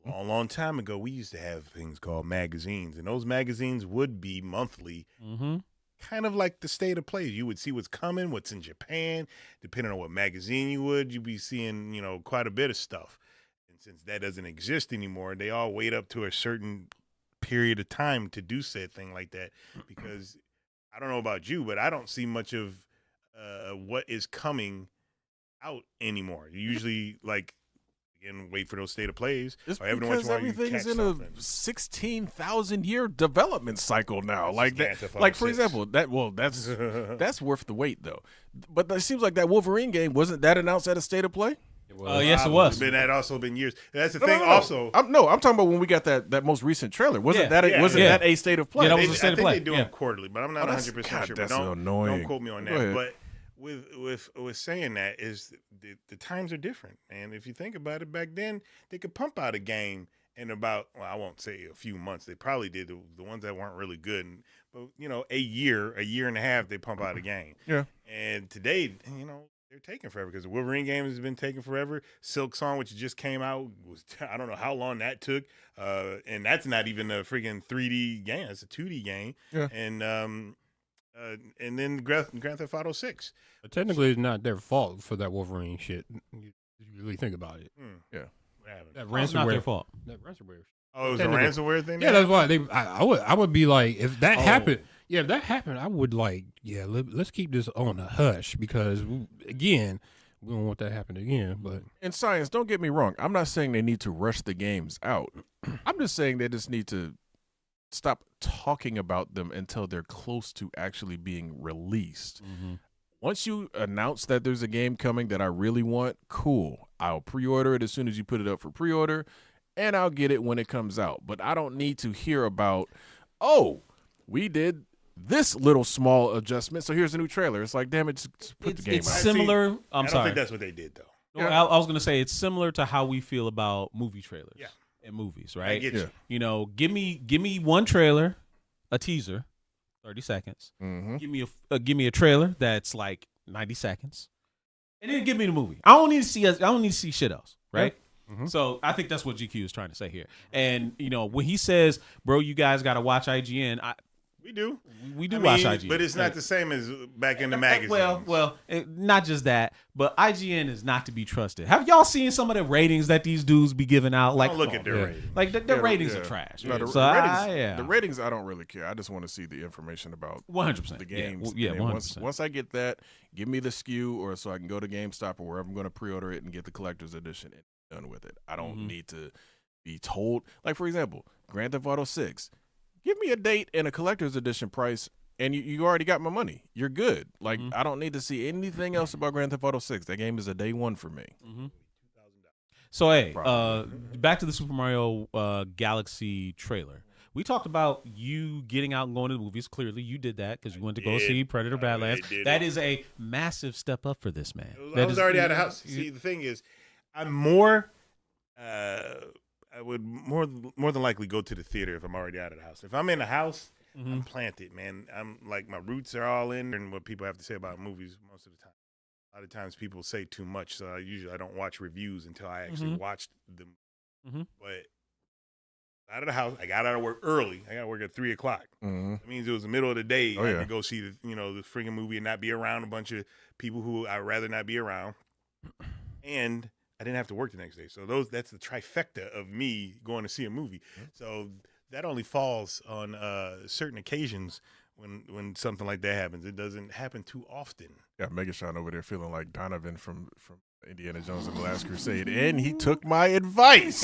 A long time ago, we used to have things called magazines, and those magazines would be monthly, Mm-hmm. kind of like the state of play. You would see what's coming, what's in Japan, depending on what magazine you'd be seeing, quite a bit of stuff. And since that doesn't exist anymore, they all wait up to a certain period of time to do said thing like that. Because I don't know about you, but I don't see much of what is coming out anymore. You usually wait for those state of plays. It's or every once because in a while you everything's catch in a something. 16,000-year development cycle now. Like that. Grand Theft Auto Like for 6. example, that's worth the wait though. But it seems like that Wolverine game wasn't that announced at a state of play. Yes, it was. But that also been years. That's the No, thing. no, no. Also, I'm talking about when we got that most recent trailer. Wasn't Yeah, that a state of play? Yeah, that they, was a state I of think play. they do Yeah. them quarterly, but I'm not Oh, that's- 100% God, sure. that's But annoying. don't quote me on Go that. ahead. But with saying that is the times are different, and if you think about it, back then they could pump out a game in about, well, I won't say a few months. They probably did the ones that weren't really good, but a year and a half they pump out a game. Yeah. And today, they're taking forever because the Wolverine game has been taking forever. Silk Song, which just came out, was I don't know how long that took, and that's not even a freaking 3D game. It's a 2D game. Yeah. And then Grand Theft Auto 6. But technically, it's not their fault for that Wolverine shit. You really think about it. Yeah. What happened? That It's not their ransomware. fault. That ransomware. Oh, it was a Technically. ransomware thing? Yeah, that's why I would be like, if that Oh. happened. Yeah, if that happened, I would let's keep this on a hush because again, we don't want that to happen again. But In science, don't get me wrong. I'm not saying they need to rush the games out. I'm just saying they just need to stop talking about them until they're close to actually being released. Mm-hmm. Once you announce that there's a game coming that I really want, cool. I'll pre-order it as soon as you put it up for pre-order, and I'll get it when it comes out. But I don't need to hear about, oh, we did this little small adjustment, so here's a new trailer. It's like, damn it, just put the game It's out. similar. I don't think that's what they did, though. No, I was going to say it's similar to how we feel about movie trailers and movies, right? I get you. You know, give me one trailer, a teaser, 30 seconds. Mm-hmm. Give me a trailer that's like 90 seconds, and then give me the movie. I don't need to see shit else, right? Mm-hmm. So I think that's what GQ is trying to say here. And you know, when he says, "Bro, you guys got to watch IGN," We do. We do watch IGN, but it's not the same as back in the magazines. Well, not just that, but IGN is not to be trusted. Have y'all seen some of the ratings that these dudes be giving out? Like, don't look at their ratings. Like the ratings are trash. No, the ratings, I don't really care. I just want to see the information about 100% the games. Yeah, 100%. Once I get that, give me the SKU, or so I can go to GameStop or wherever I'm going to pre-order it and get the collector's edition and done with it. I don't need to be told. Like, for example, Grand Theft Auto 6. Give me a date and a collector's edition price, and you already got my money. You're good. Like, I don't need to see anything else about Grand Theft Auto 6. That game is a day one for me. So, hey, back to the Super Mario Galaxy trailer. We talked about you getting out and going to the movies. Clearly, you did that because you went to go see Predator Badlands. That is a massive step up for this man. I was already out of the house. See, the thing is, I'm more... I would more than likely go to the theater if I'm already out of the house. If I'm in the house, I'm planted, man. I'm like, my roots are all in, and what people have to say about movies most of the time. A lot of times people say too much, so I don't watch reviews until I actually watched them. But out of the house, I got out of work early. I got to work at 3:00. That means it was the middle of the day. I had to go see the freaking movie and not be around a bunch of people who I'd rather not be around. And I didn't have to work the next day. So that's the trifecta of me going to see a movie. So that only falls on certain occasions when something like that happens. It doesn't happen too often. Got Megatron over there feeling like Donovan from Indiana Jones and the Last Crusade, and he took my advice.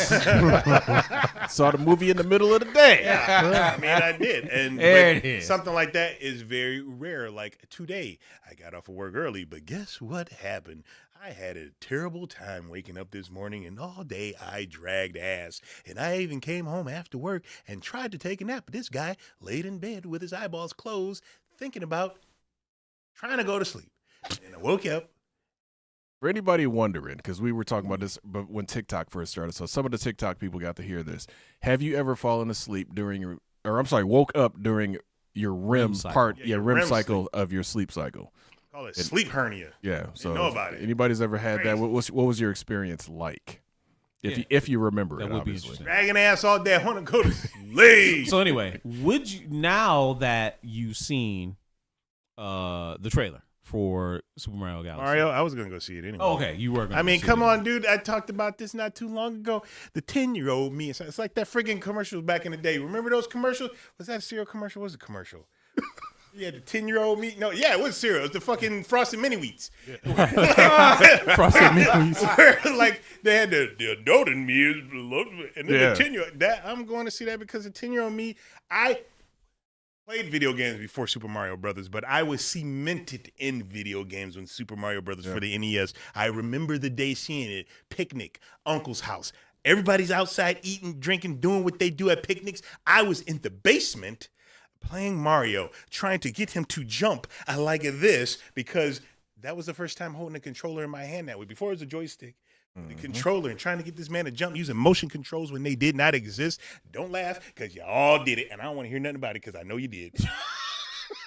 Saw the movie in the middle of the day. Yeah, I mean, I did. And there it is. Something like that is very rare. Like today, I got off of work early, but guess what happened? I had a terrible time waking up this morning, and all day I dragged ass. And I even came home after work and tried to take a nap. But this guy laid in bed with his eyeballs closed, thinking about trying to go to sleep. And I woke up. For anybody wondering, because we were talking about this but when TikTok first started, so some of the TikTok people got to hear this. Have you ever fallen asleep woke up during your REM part, REM cycle of your sleep cycle? Call it sleep hernia. Yeah, so know about it. Anybody's ever had that? What was your experience like? If you remember that it, would be obviously. interesting. Dragging ass all day. I want to go to sleep. So anyway, would you, now that you've seen the trailer for Super Mario Galaxy? Mario, I was going to go see it anyway. Oh, okay, you were going to I mean, see come it. on, dude. I talked about this not too long ago. The 10-year-old me. It's like that friggin' commercials back in the day. Remember those commercials? Was that a cereal commercial? What was a commercial? Yeah, the 10-year-old me. No, yeah, it was cereal. It was the fucking Frosted Mini Wheats. Frosted Mini Wheats. Like they had the adult in me, and then Yeah. the 10-year-old. That I'm going to see that because the 10-year-old me, I played video games before Super Mario Brothers, but I was cemented in video games when Super Mario Brothers for the NES. I remember the day seeing it. Picnic, uncle's house. Everybody's outside eating, drinking, doing what they do at picnics. I was in the basement playing Mario, trying to get him to jump like this because that was the first time holding a controller in my hand that way. Before it was a joystick, the controller, and trying to get this man to jump using motion controls when they did not exist. Don't laugh because you all did it, and I don't want to hear nothing about it because I know you did.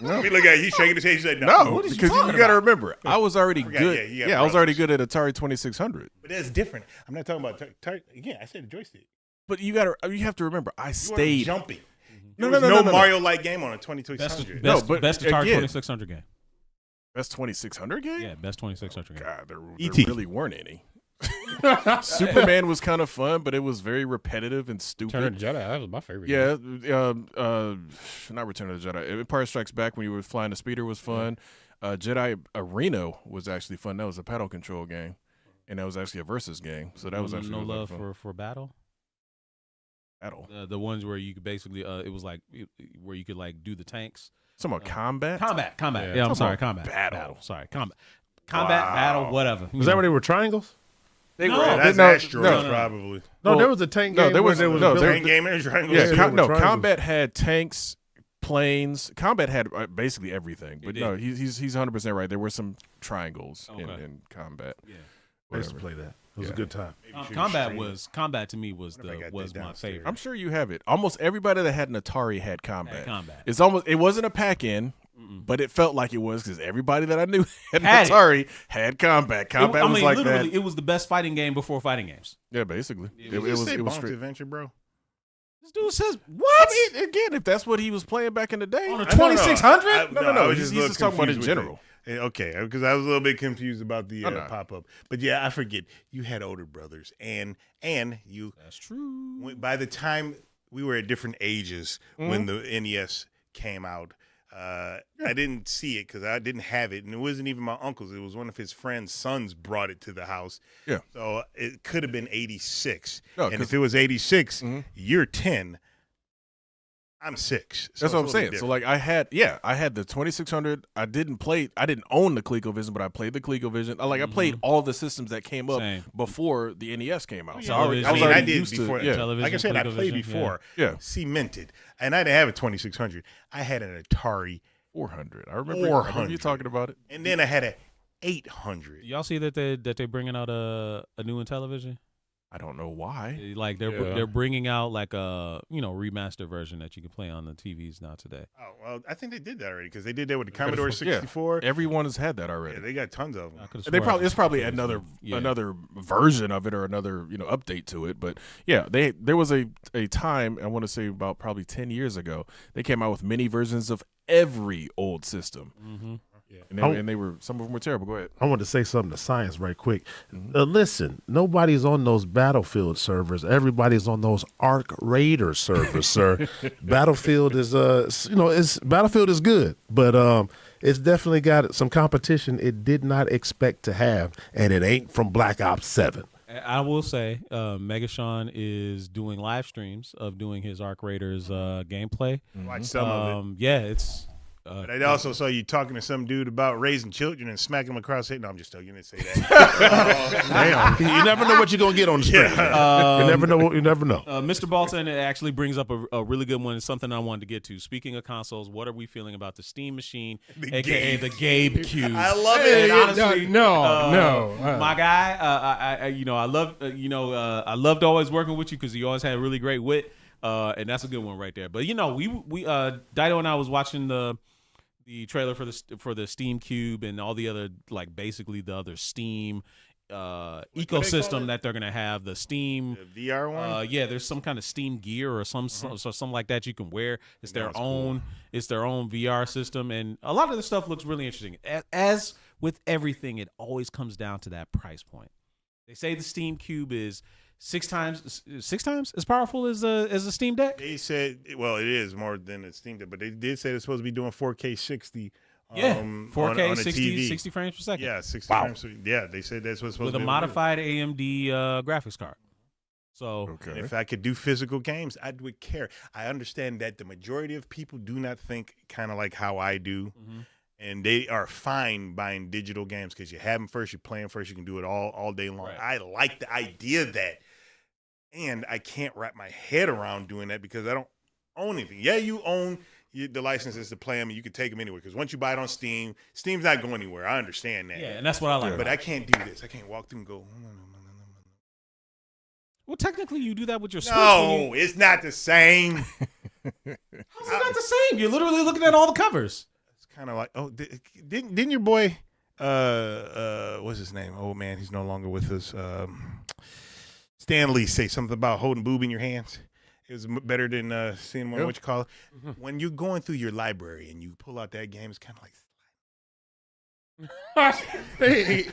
I mean, look at he's shaking his head. He said, No, because you got to remember, I was already forgot, good. yeah, I was already good at Atari 2600. But that's different. I'm not talking about again. I said the joystick. But you have to remember, I You weren't stayed. jumping. No, There was no, no Mario-like game on a 2600. Best but Atari again- 2600 game. Best 2600 game? Yeah, best 2600 game. God, there E.T. really weren't any. Superman was kind of fun, but it was very repetitive and stupid. Return of the Jedi, that was my favorite. Yeah, not Return of the Jedi. Empire Strikes Back when you were flying the speeder was fun. Jedi Arena was actually fun. That was a paddle control game, and that was actually a versus game. So that was actually no really love fun. for battle. Battle. The ones where you could basically it was like where you could like do the tanks. Some about combat. Combat. Yeah. Yeah, I'm sorry, Talking combat. about battle. Sorry, combat. Battle, whatever. Was that where they were triangles? They No, were. That's no, Astros, no, probably. No, Well, there was a tank no, game. there where was- there was no, a there- Tank game and triangle. Yeah, Yeah, com- they no. were triangles. Combat had tanks planes. Combat had basically everything, but It no, did. he's 100% right. There were some triangles Okay. in combat. Yeah. I used to Whatever. play that. It was a Yeah. good time. Maybe should Combat stream it. combat to me was Wonder if I got was that my downstairs. favorite. I'm sure you have it. Almost everybody that had an Atari had combat. Had combat. It wasn't a pack-in, but it felt like it was because everybody that I knew had Had it. an Atari had combat. Combat was like literally, that. it was the best fighting game before fighting games. Yeah, basically. It Did It you was say it was Bonk's straight. Adventure, bro? This dude says what I mean, again, if that's what he was playing back in the day, on a I don't know. 2600? No. I was He's a little just talking about in confused with general. it. Okay, because I was a little bit confused about the Oh, no. pop-up. But yeah, I forget. You had older brothers, and you That's true. by the time we were at different ages when the NES came out, I didn't see it because I didn't have it, and it wasn't even my uncle's. It was one of his friend's sons brought it to the house. Yeah. So it could have been 86. No, and 'cause- if it was 86, Mhm. you're 10. I'm 6. So That's what I'm it's a saying. little So like I had the 2600. I didn't own the ColecoVision, but I played the ColecoVision. I played all the systems that came up Same. before the NES came out. different. So I was I mean, I already did used before. to, yeah. Television, Like I said, I played ColecoVision, before. Yeah. Cemented, and I didn't have a 2600. I had an Atari, 400. I remember you 400. talking about it. and then I had a 800. Y'all see that they're bringing out a new Intellivision? I don't know why. Like they're bringing out like a remastered version that you can play on the TVs now today. Oh well, I think they did that already because they did that with the Commodore 64. Everyone has had that already. Yeah, they got tons of them. I could've They sworn it's probably it was- another version of it or another update to it, but yeah, there was a time, I want to say about probably 10 years ago, they came out with mini versions of every old system, Mhm. and they were, some of them were terrible. Go ahead. I want to say something to science right quick. Listen, nobody's on those Battlefield servers. Everybody's on those Arc Raider servers, sir. Battlefield is Battlefield is good, but it's definitely got some competition it did not expect to have, and it ain't from Black Ops 7. I will say, Megashawn is doing live streams of doing his Arc Raiders gameplay. Watch some of it. Yeah, it's. But I also saw you talking to some dude about raising children and smacking them across the head. No, I'm just joking. You didn't say that. Damn, you never know what you're gonna get on the stream. You never know. You never know. Mr. Bolton actually brings up a really good one. It's something I wanted to get to. Speaking of consoles, what are we feeling about the Steam Machine, aka the Gabe Cube? I love Hey, it. And honestly, no. my guy, I loved always working with you because you always had really great wit, and that's a good one right there. But we Dido and I was watching the trailer for the Steam Cube and all the other basically the other Steam ecosystem that they're gonna have. The Steam The VR one? there's some kind of Steam gear or something like that you can wear. It's their own VR system, and a lot of the stuff looks really interesting. As with everything, it always comes down to that price point. They say the Steam Cube is six times as powerful as a Steam Deck. They said, well, it is more than a Steam Deck, but they did say it's supposed to be doing 4K 60. 4K, on a 60, TV. 60 frames per second. Yeah, 60 frames. Yeah, they said that's what's supposed With to a be. modified AMD graphics card. So Okay. If I could do physical games, I would care. I understand that the majority of people do not think kind of like how I do. And they are fine buying digital games because you have them first, you play them first, you can do it all day long. Right. I like the idea of that. And I can't wrap my head around doing that because I don't own anything. Yeah, you own the licenses to play them and you can take them anywhere because once you buy it on Steam, Steam's not going anywhere. I understand that. yeah, and that's what I like. But I can't do this. I can't walk through and go, Well, technically, you do that with your Switch. no, it's not the same. How's it not the same? You're literally looking at all the covers. It's kind of like, didn't your boy, what's his name? Oh man, he's no longer with us. Stan Lee say something about holding boob in your hands. It was better than seeing one. Yep. What you call it? When you're going through your library and you pull out that game, it's kind of like. Hey,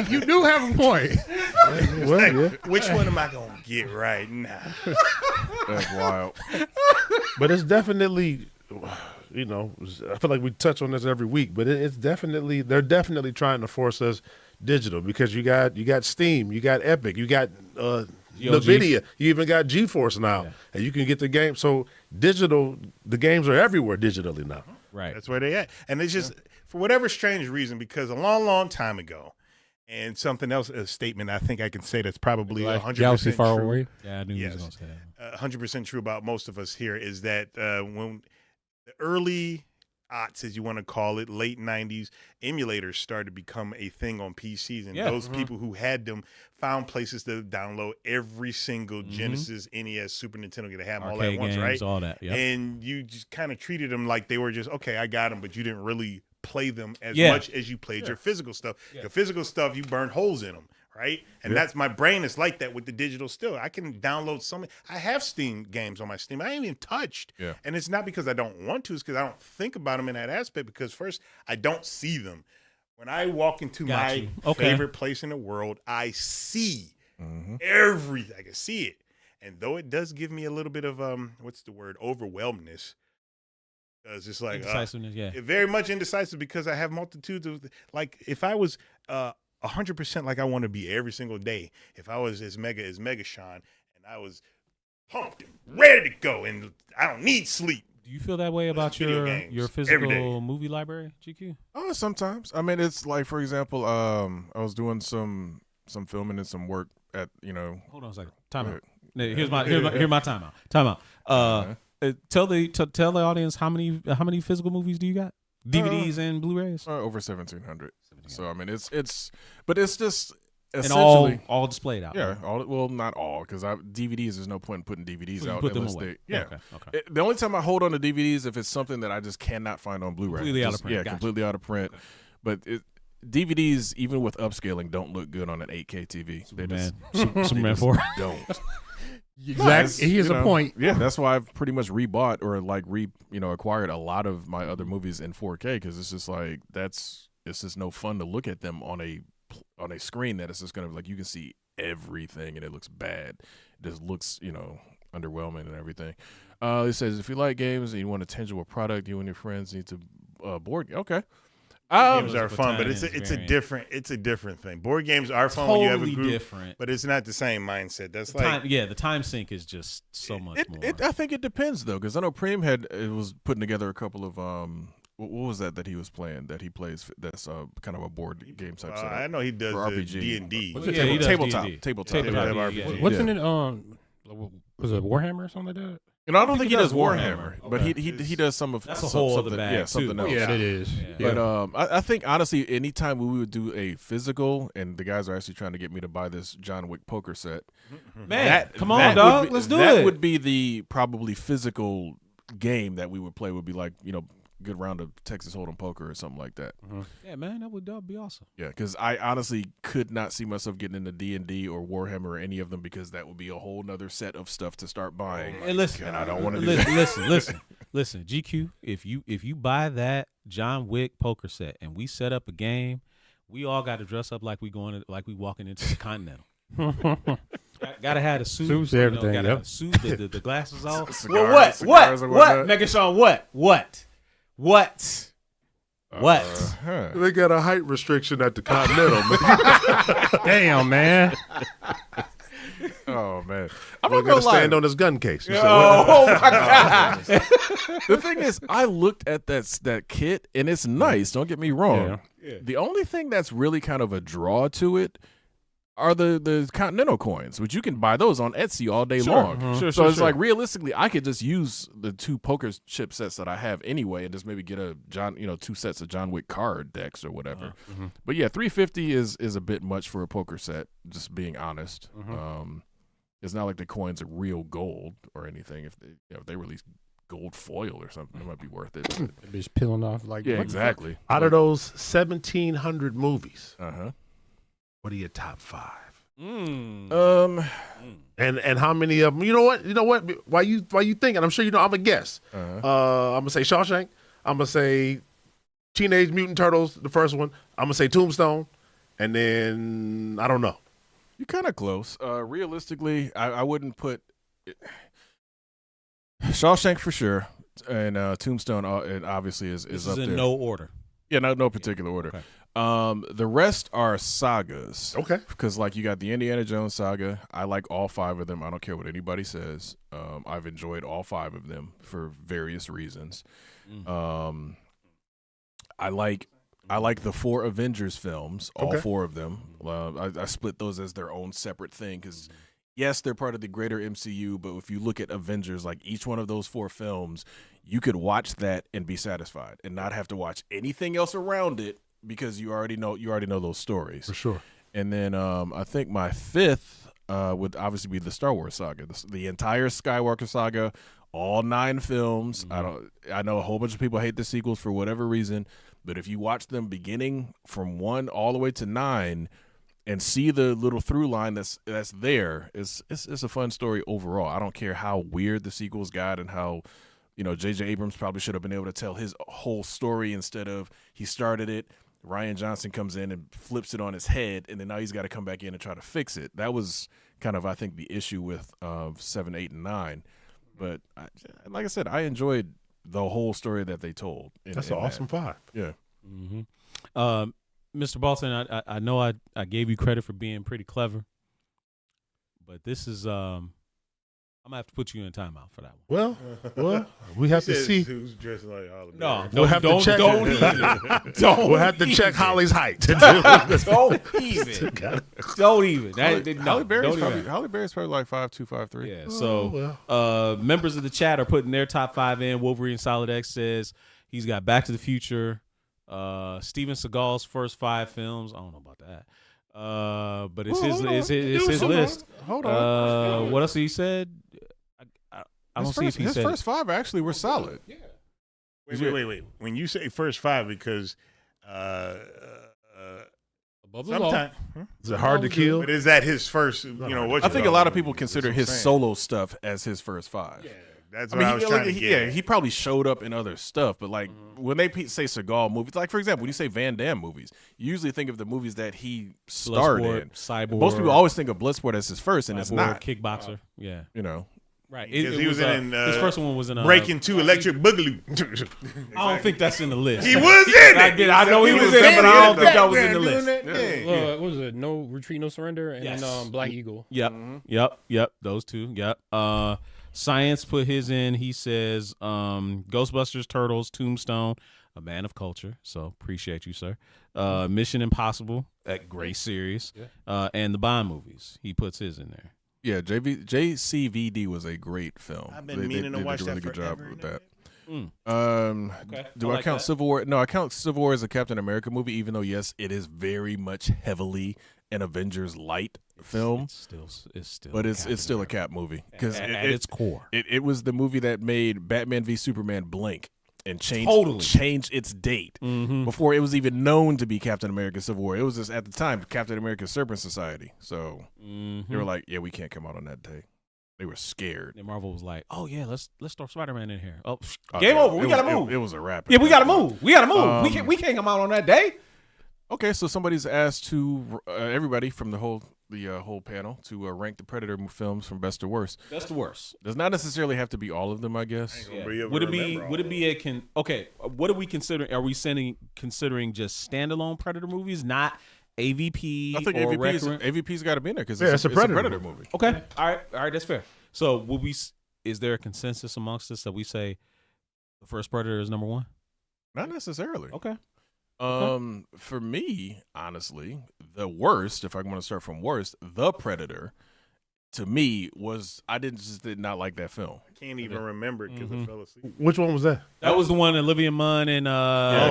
you do have a point. Well, yeah. Which one am I gonna get right now? That's wild. But it's definitely, I feel like we touch on this every week, but it's definitely, they're definitely trying to force us digital because you got Steam, you got Epic, you got NVIDIA, you even got GeForce now, and you can get the game. So digital, the games are everywhere digitally now. Right. That's where they at, and it's just for whatever strange reason because a long time ago, and something else, a statement I think I can say that's probably 100% true. Yeah, I knew you was Yes. going to say that. 100% true about most of us here is that when the early aughts, as you want to call it, late 90s, emulators started to become a thing on PCs. And those people who had them found places to download every single Genesis, NES, Super Nintendo, get to have them all at once, games, right? all that, yep. And you just kind of treated them like they were just, okay, I got them, but you didn't really play them as much as you played your physical stuff. Your physical stuff, you burned holes in them. Right, and that's my brain is like that with the digital still. I can download some. I have Steam games on my Steam. I ain't even touched, and it's not because I don't want to. It's because I don't think about them in that aspect. Because first, I don't see them. When I walk into my favorite place in the world, I see everything. I can see it, and though it does give me a little bit of what's the word, overwhelmness. Because it's like indecisiveness, very much indecisive because I have multitudes of like if I was 100% like I want to be every single day. If I was as Mega Sean and I was pumped and ready to go and I don't need sleep. Do you feel that way about your physical movie library, GQ? Oh, sometimes. I mean, it's like, for example, I was doing some filming and some work at, Hold on a second. Time out. Here's my timeout. Timeout. Tell the audience how many physical movies do you got? DVDs and Blu-rays? Over 1,700. So I mean, but it's just essentially and all displayed out. Yeah, well, not all, because DVDs. There's no point in putting DVDs so out. Put them away. Okay. The only time I hold on to DVDs if it's something that I just cannot find on Blu-ray. Completely out of print. Yeah, completely out of print. Okay. But DVDs, even with upscaling, don't look good on an 8K TV. Superman 4 don't. Exactly. Here's a point. Yeah, that's why I've pretty much rebought or acquired a lot of my other movies in 4K because it's just like it's just no fun to look at them on a screen that it's just gonna be like you can see everything and it looks bad. It just looks underwhelming and everything. It says if you like games and you want a tangible product, you and your friends need to board. Okay. Games are fun, but it's a different thing. Board games are fun when you have a group, different. But it's not the same mindset. That's the time sink is just so much more. I think it depends though, because I know Preem was putting together a couple of what was that he was playing that he plays that's kind of a board game type setup. I know he does RPG. D&D. Tabletop. RPG. Wasn't it was it Warhammer or something like that? I don't think he does Warhammer, but he does some of that's a whole other bag something else. Yeah, it is. But I think honestly, anytime we would do a physical, and the guys are actually trying to get me to buy this John Wick poker set. Man, come on, dog, let's do it. That would be the probably physical game that we would play. Would be like good round of Texas Hold'em poker or something like that. Yeah, man, that would be awesome. Yeah, because I honestly could not see myself getting into D&D or Warhammer or any of them because that would be a whole nother set of stuff to start buying. And listen, and I don't want to do that. Listen, GQ, if you buy that John Wick poker set and we set up a game, we all got to dress up like we walking into the Continental. Gotta have the suit. Suits, everything. Gotta have the suit, the glasses off. Cigars, what? Mega Sean, what? They got a height restriction at the Continental, man. Damn, man. Oh man, I'm not gonna stand on his gun case. Oh my god! The thing is, I looked at that kit and it's nice. Don't get me wrong. Yeah. The only thing that's really kind of a draw to it are the Continental coins, which you can buy those on Etsy all day long. So it's like realistically, I could just use the 2 poker chip sets that I have anyway, and just maybe get a 2 sets of John Wick card decks or whatever. But yeah, $350 is a bit much for a poker set. Just being honest, it's not like the coins are real gold or anything. If they release gold foil or something, it might be worth it. It be peeling off like exactly. Out of those 1,700 movies, what are your top 5? And how many of them? You know what? Why you thinking? I'm sure I'm gonna guess. I'm gonna say Shawshank. I'm gonna say Teenage Mutant Turtles, the first one. I'm gonna say Tombstone, and then I don't know. You're kind of close. Realistically, I wouldn't put Shawshank for sure, and Tombstone. It obviously is up there. In no order. Yeah, no particular order. Okay. The rest are sagas. Okay. Because like you got the Indiana Jones saga. I like all 5 of them. I don't care what anybody says. I've enjoyed all 5 of them for various reasons. I like the 4 Avengers films, all 4 of them. I split those as their own separate thing because yes, they're part of the greater MCU, but if you look at Avengers, like each one of those 4 films, you could watch that and be satisfied and not have to watch anything else around it because you already know those stories. For sure. And then I think my 5th would obviously be the Star Wars saga, the entire Skywalker saga, all 9 films. I know a whole bunch of people hate the sequels for whatever reason, but if you watch them beginning from 1 all the way to 9 and see the little through line that's there, it's a fun story overall. I don't care how weird the sequels got and how, J.J. Abrams probably should have been able to tell his whole story instead of he started it, Rian Johnson comes in and flips it on his head, and then now he's got to come back in and try to fix it. That was kind of, I think, the issue with 7, 8, and 9. But like I said, I enjoyed the whole story that they told. That's an awesome 5. Yeah. Mm-hmm. Mr. Balton, I know I gave you credit for being pretty clever, but this is I'm gonna have to put you in timeout for that one. Well, we have to see. Who's dressed like Holly No, Berry. We'll have to check. Don't even. We'll have to check Holly's height. Don't even. Don't even. Halle Berry's don't even. probably like 5'2", 5'3". Yeah. So, members of the chat are putting their top 5 in. Wolverine Solid X says he's got Back to the Future. Steven Seagal's first 5 films. I don't know about that. But it's his list. Hold on. What else he said? I don't see if he his said first 5 actually were solid. Yeah. Wait. When you say first 5, because Above the law. Is it hard to kill? but is that his first? I think a lot of people consider his solo stuff as his first 5. Yeah, that's what I was trying to get. Yeah, he probably showed up in other stuff, but like when they say Seagal movies, like for example, when you say Van Damme movies, you usually think of the movies that he starred in. Cyborg. Most people always think of Bloodsport as his first, and it's not. Kickboxer. Yeah. Right. Because he was in his first one was in Breaking 2 Electric Boogaloo. I don't think that's in the list. He was in it. I know he was in it, but I don't think that was in the list. What was it? No Retreat, No Surrender, and then Black Eagle. Yep. Those 2. Yep. Science put his in. He says Ghostbusters, Turtles, Tombstone, A Man of Culture. So appreciate you, sir. Mission Impossible, that great series, and the Bond movies. He puts his in there. Yeah, JCVD was a great film. I've been meaning to watch did a really that good job forever, with that. Okay. Do I count Civil War? No, I count Civil War as a Captain America movie, even though yes, it is very much heavily an Avengers light film. It's still, but it's still a Cap movie because at its core. It was the movie that made Batman v Superman blink and changed its date before it was even known to be Captain America Civil War. It was just at the time Captain America Serpent Society. So they were like, yeah, we can't come out on that day. They were scared. And Marvel was like, oh yeah, let's throw Spider-Man in here. Oh, game over. We gotta move. It was a wrap. Yeah, we gotta move. We can't come out on that day. Okay, so somebody's asked to everybody from the whole panel to rank the Predator films from best to worst. Best to worst. Does not necessarily have to be all of them, I guess. Yeah. Would it be okay? What are we considering? Are we considering just standalone Predator movies, not AVP? I think AVP's got to be in there because it's a Predator movie. Okay, all right, that's fair. So is there a consensus amongst us that we say the first Predator is number 1? Not necessarily. Okay. For me, honestly, the worst, if I want to start from worst, The Predator, to me I did not like that film. I can't even remember it because I fell asleep. Which one was that? That was the one Olivia Munn and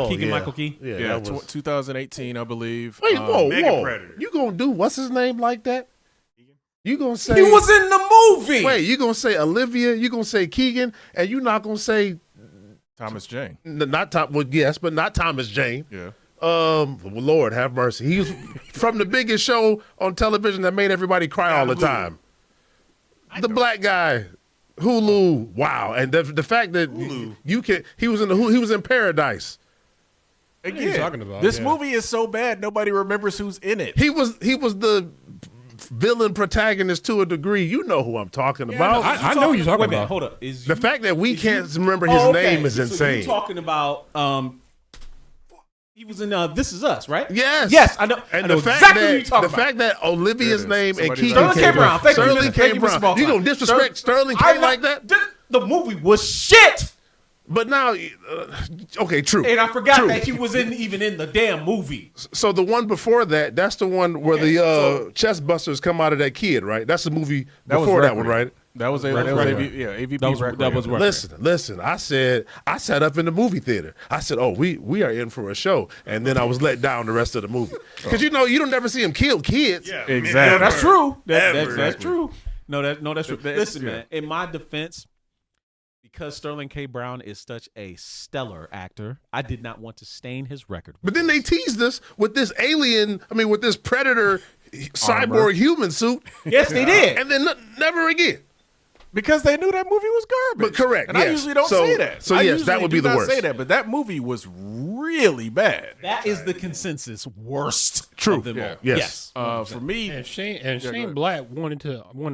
Keegan-Michael Key. Yeah, 2018, I believe. Wait, whoa. Predator. You gonna do what's his name like that? You gonna say he was in the movie? Wait, you gonna say Olivia? You gonna say Keegan? And you not gonna say Thomas Jane? Not Tom. Well, yes, but not Thomas Jane. Yeah. Lord have mercy. He's from the biggest show on television that made everybody cry all the time. The black guy, Hulu. Wow, and the fact that he was in Paradise. Again, talking about? This movie is so bad nobody remembers who's in it. He was the villain protagonist to a degree. You know who I'm talking about. I know who you're talking about. Hold up. The fact that we can't remember his name is insane. You're talking about he was in This Is Us, right? Yes, I know. And I know the fact exactly that what you're talking about. fact that Olivia's name and Keegan Sterling K. Brown. Sterling K. Brown. You gonna disrespect Sterling K. like that? The movie was shit. But now, okay, true. And I forgot True. that he was even in the damn movie. So the one before that, that's the one where the chest busters come out of that kid, right? That's the movie before that one, right? That was AVP. That was Listen. I sat up in the movie theater. I said, "Oh, we are in for a show," and then I was let down the rest of the movie because you don't never see him kill kids. Yeah, Exactly. That's true. That's Exactly. true. That's true. Listen, yeah. man. In my defense, because Sterling K. Brown is such a stellar actor, I did not want to stain his record. But then they teased us with this with this Predator cyborg human suit, Yes, they did. and then never again. Because they knew that movie was garbage. But correct, And I yes. usually don't So- say that. so I yes, usually that would be do the not worst. say that, but that movie was really bad. That is the consensus worst. True. Of them Yeah. all. Yes. For me, And Shane go ahead. Black wanted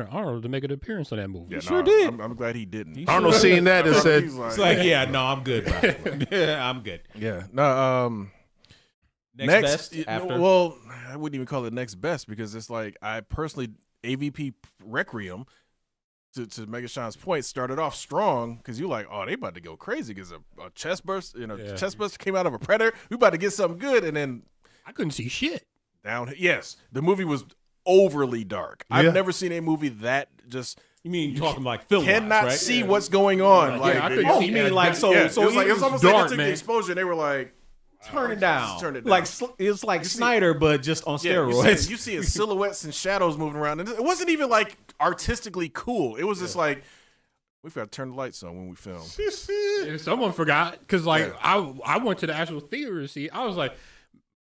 Arnold to make an appearance on that movie. yeah, sure no, did. I'm glad he didn't. Arnold seen that and said, He's It's like, yeah, no, I'm good. Bro. Yeah, I'm good. yeah, no. Next best after. Well, I wouldn't even call it next best because it's like I personally AVP Requiem. To Megashawn's point, started off strong because you're like, oh, they about to go crazy because a chest burst, chest burst came out of a predator. We about to get something good, and then I couldn't see shit. down. Yes, the movie was overly dark. Yeah. I've never seen a movie that just You mean talking like film? cannot right? see what's going on. Yeah, I couldn't Oh, see you mean that. like so? yeah, So it was like it it's almost dark, like they took man. the explosion. They were like, turn it down. Turn it down. Like it's like Snyder, but just on yeah, steroids. you see silhouettes and shadows moving around, and it wasn't even like artistically cool. It was just like we forgot to turn the lights on when we film. If someone forgot, because I went to the actual theater to see. I was like,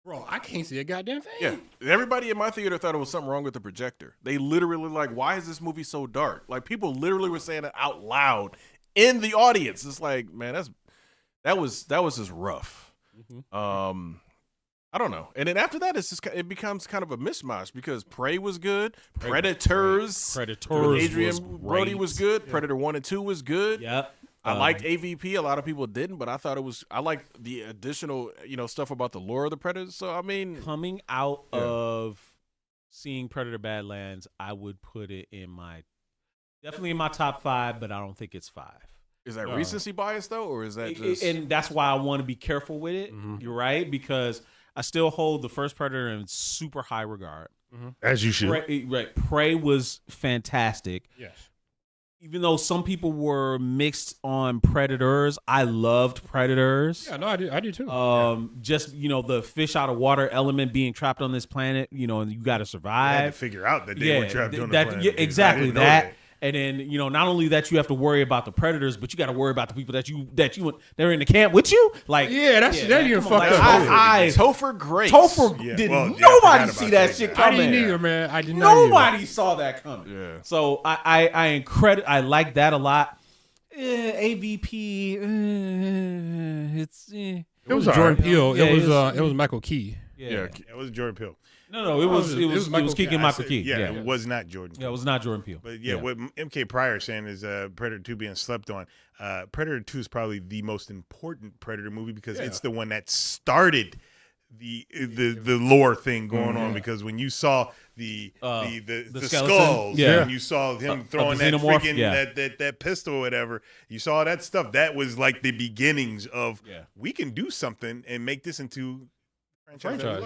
bro, I can't see a goddamn thing. Yeah, everybody in my theater thought it was something wrong with the projector. They literally like, why is this movie so dark? Like people literally were saying it out loud in the audience. It's like, man, that was just rough. I don't know. And then after that, it becomes kind of a mishmash because Prey was good, Predators with Adrian Brody was good, yeah. Predator 1 and 2 was good. Yep. I liked AVP. A lot of people didn't, but I thought I liked the additional, stuff about the lore of the Predators. So I mean, coming out of seeing Predator Badlands, I would put it definitely in my top 5, but I don't think it's 5. Is that recency bias though, or is that just? And that's why I want to be careful with it. You're right, because I still hold the first Predator in super high regard. as you should. Right. Prey was fantastic. Yes. Even though some people were mixed on Predators, I loved Predators. Yeah, no, I do too. Just the fish out of water element being trapped on this planet, and you got to I had to survive. figure out that they were trapped on the planet. Yeah, because I exactly didn't know that. And then not only that you have to worry about the Predators, but you got to worry about the people they're in the camp with you. Like that even come on, fucked like, up. Topher Grace. Did I nobody forgot see about that that shit guy. I coming? didn't either, man. I did not. Nobody saw that coming. Yeah. So I like that a lot. AVP, It was all Jordan right. Peele. Yeah, it was Michael Key. Yeah. It was Jordan Peele. No, it was Keegan Michael Key. Yeah, it was not Jordan. Yeah, it was not Jordan Peele. But what MK Pryor is saying is Predator 2 being slept on. Predator 2 is probably the most important Predator movie because it's the one that started the lore thing going on. Because when you saw the skeleton, skulls, and you saw him throwing the that xenomorph, freaking that pistol or whatever, you saw that stuff. That was like the beginnings of we can do something and make this into franchise.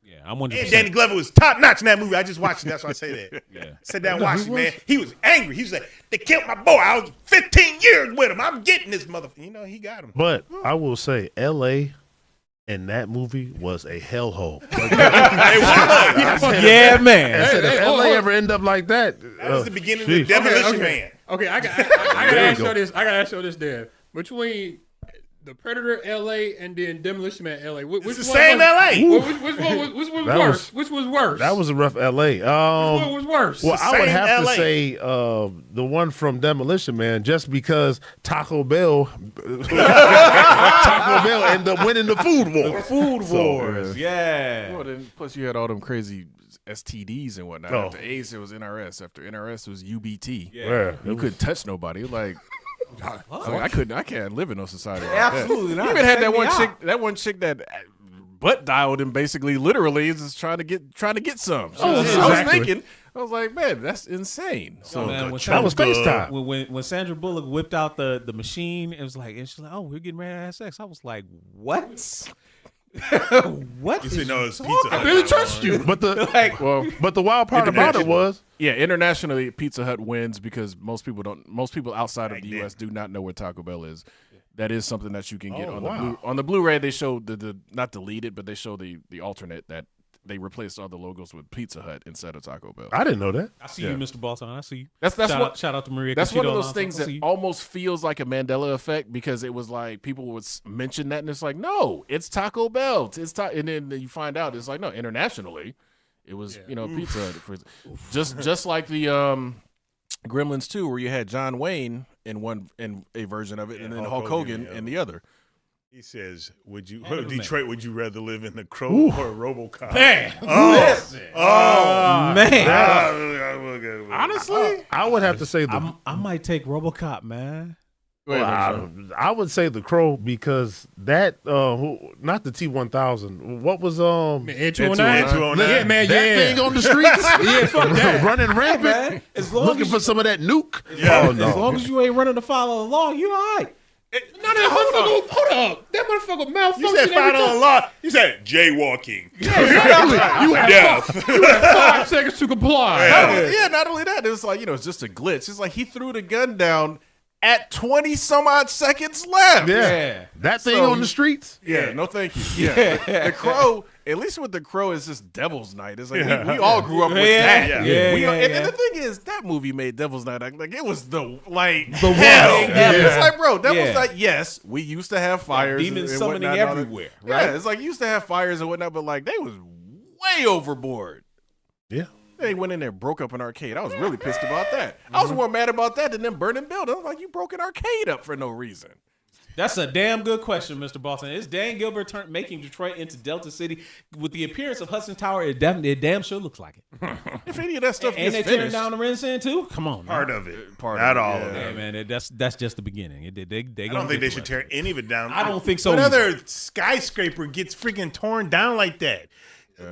Yeah, I'm 100%. And Danny Glover was top notch in that movie. I just watched it. That's why I say that. Sit down and watch it, man. He was angry. He was like, they killed my boy. I was 15 years with him. I'm getting this motherfucker. He got him. But I will say, L.A. in that movie was a hellhole. Yeah, man. I said, if L.A. ever end up like that, That was the beginning of the Demolition Man. Okay, I gotta ask you this. I gotta ask you this, Dan. Between the Predator LA and then Demolition Man LA, which It's the one same was, LA. Which was That worse? Which was worse? that was a rough L.A. Which one was worse? Well, I would same have LA. to say the one from Demolition Man, just because Taco Bell ended up winning the food war. Food wars. Yeah. Well, then plus you had all them crazy STDs and whatnot. Oh. After AIDS, it was NRS. After NRS, it was UBT. Yeah. You couldn't touch nobody. Like, I can't live in no society. Like Absolutely that. not. You even had Check me that one chick that butt dialed him basically, literally, is just trying to get some. So I was exactly. thinking, I was like, man, that's insane. So man, that was FaceTime. When Sandra Bullock whipped out the machine, it was like, and she's like, "Oh, we're getting ready to have sex." I was like, "What? What?" You said no, it's Pizza I Hut. really trust you. But the Like, but the wild part about it was yeah, internationally, Pizza Hut wins because most people outside of the U.S. do not know where Taco Bell is. That is something that you can get on the Blu-ray. They show the not deleted, but they show the alternate that they replaced all the logos with Pizza Hut instead of Taco Bell. I didn't know that. I see you, Mr. Balton. I see you. That's shout out to Maria. That's one of Conchita those Alonso. things I that see you. almost feels like a Mandela effect because it was like people would mention that and it's like, no, it's Taco Bell. And then you find out it's like, no, internationally, it was Pizza Hut. Just like the Gremlins 2, where you had John Wayne in a version of it, and then Hulk Hogan in the other. He says, "Would you Detroit? Would you rather live in the Crow or Robocop?" Man, Man. Honestly, I would have to say I might take RoboCop, man. I would say the Crow because that not the T-1000. What was Ed 209? Yeah, man, that thing on the streets? fuck that. Running rampant, Man, as long looking as for some of that nuke. Yeah. Oh, no. as long as you ain't running to follow the law, you all right. Hold up. That motherfucker malfunctioned. You said final law. You said jaywalking. You had Death. 5 seconds to comply. not only that, it was like, it's just a glitch. It's like he threw the gun down at 20 some odd seconds left. Yeah. That thing So- on the streets? Yeah, no thank you. Yeah. The Crow, at least with the Crow, is just Devil's Night. It's like we all grew up with that. And the thing is, that movie made Devil's Night like it was the hell. Yeah. It's like, bro, Devil's Night, yes, we used to have fires. Demons and summoning whatnot and all that. everywhere, right? Yeah, it's like you used to have fires and whatnot, but like they was way overboard. Yeah. They went in there and broke up an arcade. I was really pissed about that. I was more mad about that than them burning buildings. I was like, you broke an arcade up for no reason. That's a damn good question, Mr. Boston. Is Dan Gilbert making Detroit into Delta City with the appearance of Hudson Tower? It damn sure looks like it. If any of that stuff And gets they tearing finished, down the Renaissance too. Come on, man. Part of it. Part Not of it, all yeah. of Yeah, it. man. That's just the beginning. I don't think they should tear any of it down. I don't think so What either. other skyscraper gets freaking torn down like that?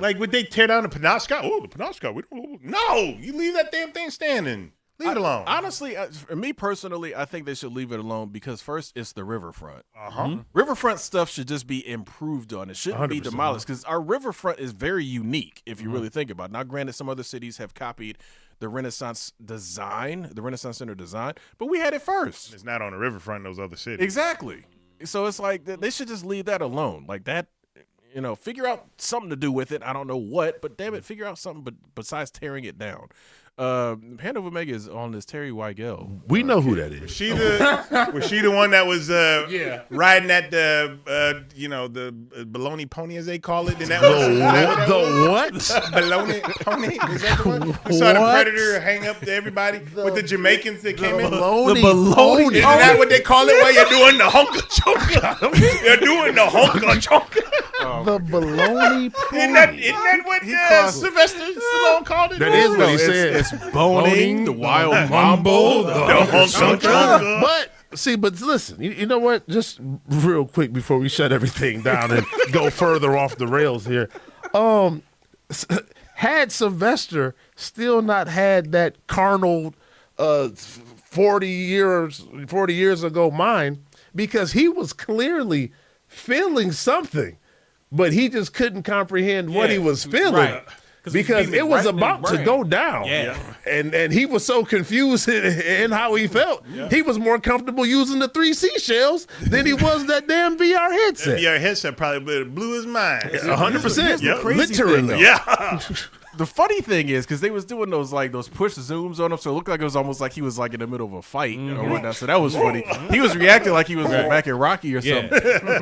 Like, would they tear down the Penobscot? Oh, the Penobscot. No, you leave that damn thing standing. Leave it alone. Honestly, for me personally, I think they should leave it alone because first, it's the riverfront. Uh-huh. Riverfront stuff should just be improved on. It shouldn't be 100%. demolished because our riverfront is very unique if you really think about it. Now, granted, some other cities have copied the Renaissance design, the Renaissance Center design, but we had it first. It's not on the riverfront in those other cities. Exactly. So it's like they should just leave that alone. Like that, figure out something to do with it. I don't know what, but damn it, figure out something besides tearing it down. Hand of Omega is on this Terry Weigel. We know who that is. Was she the one that was riding at the baloney pony as they call it? And that was The what? baloney pony? Was that the one? We saw the Predator hang up to everybody with the Jamaicans that came in. Baloney. Isn't that what they call it? Where you're doing the honka chonka? You're doing the honka chonka. The baloney Isn't that what Sylvester Stallone called it? That is what he said. It's boning, the wild mambo, the honka chonka. But listen, you know what? Just real quick before we shut everything down and go further off the rails here. Had Sylvester still not had that carnal 40 years ago mind, because he was clearly feeling something, but he just couldn't comprehend what he was feeling. Right. Because it was about to go down. Yeah. And he was so confused in how he felt. Yeah. He was more comfortable using the 3 seashells than he was that damn VR headset. That VR headset probably blew his mind. 100%. the crazy Literally. thing, Yeah. The funny thing is, because they was doing those push zooms on him, so it looked like it was almost like he was like in the middle of a fight or whatnot. So that was funny. He was reacting like he was back in Rocky or something.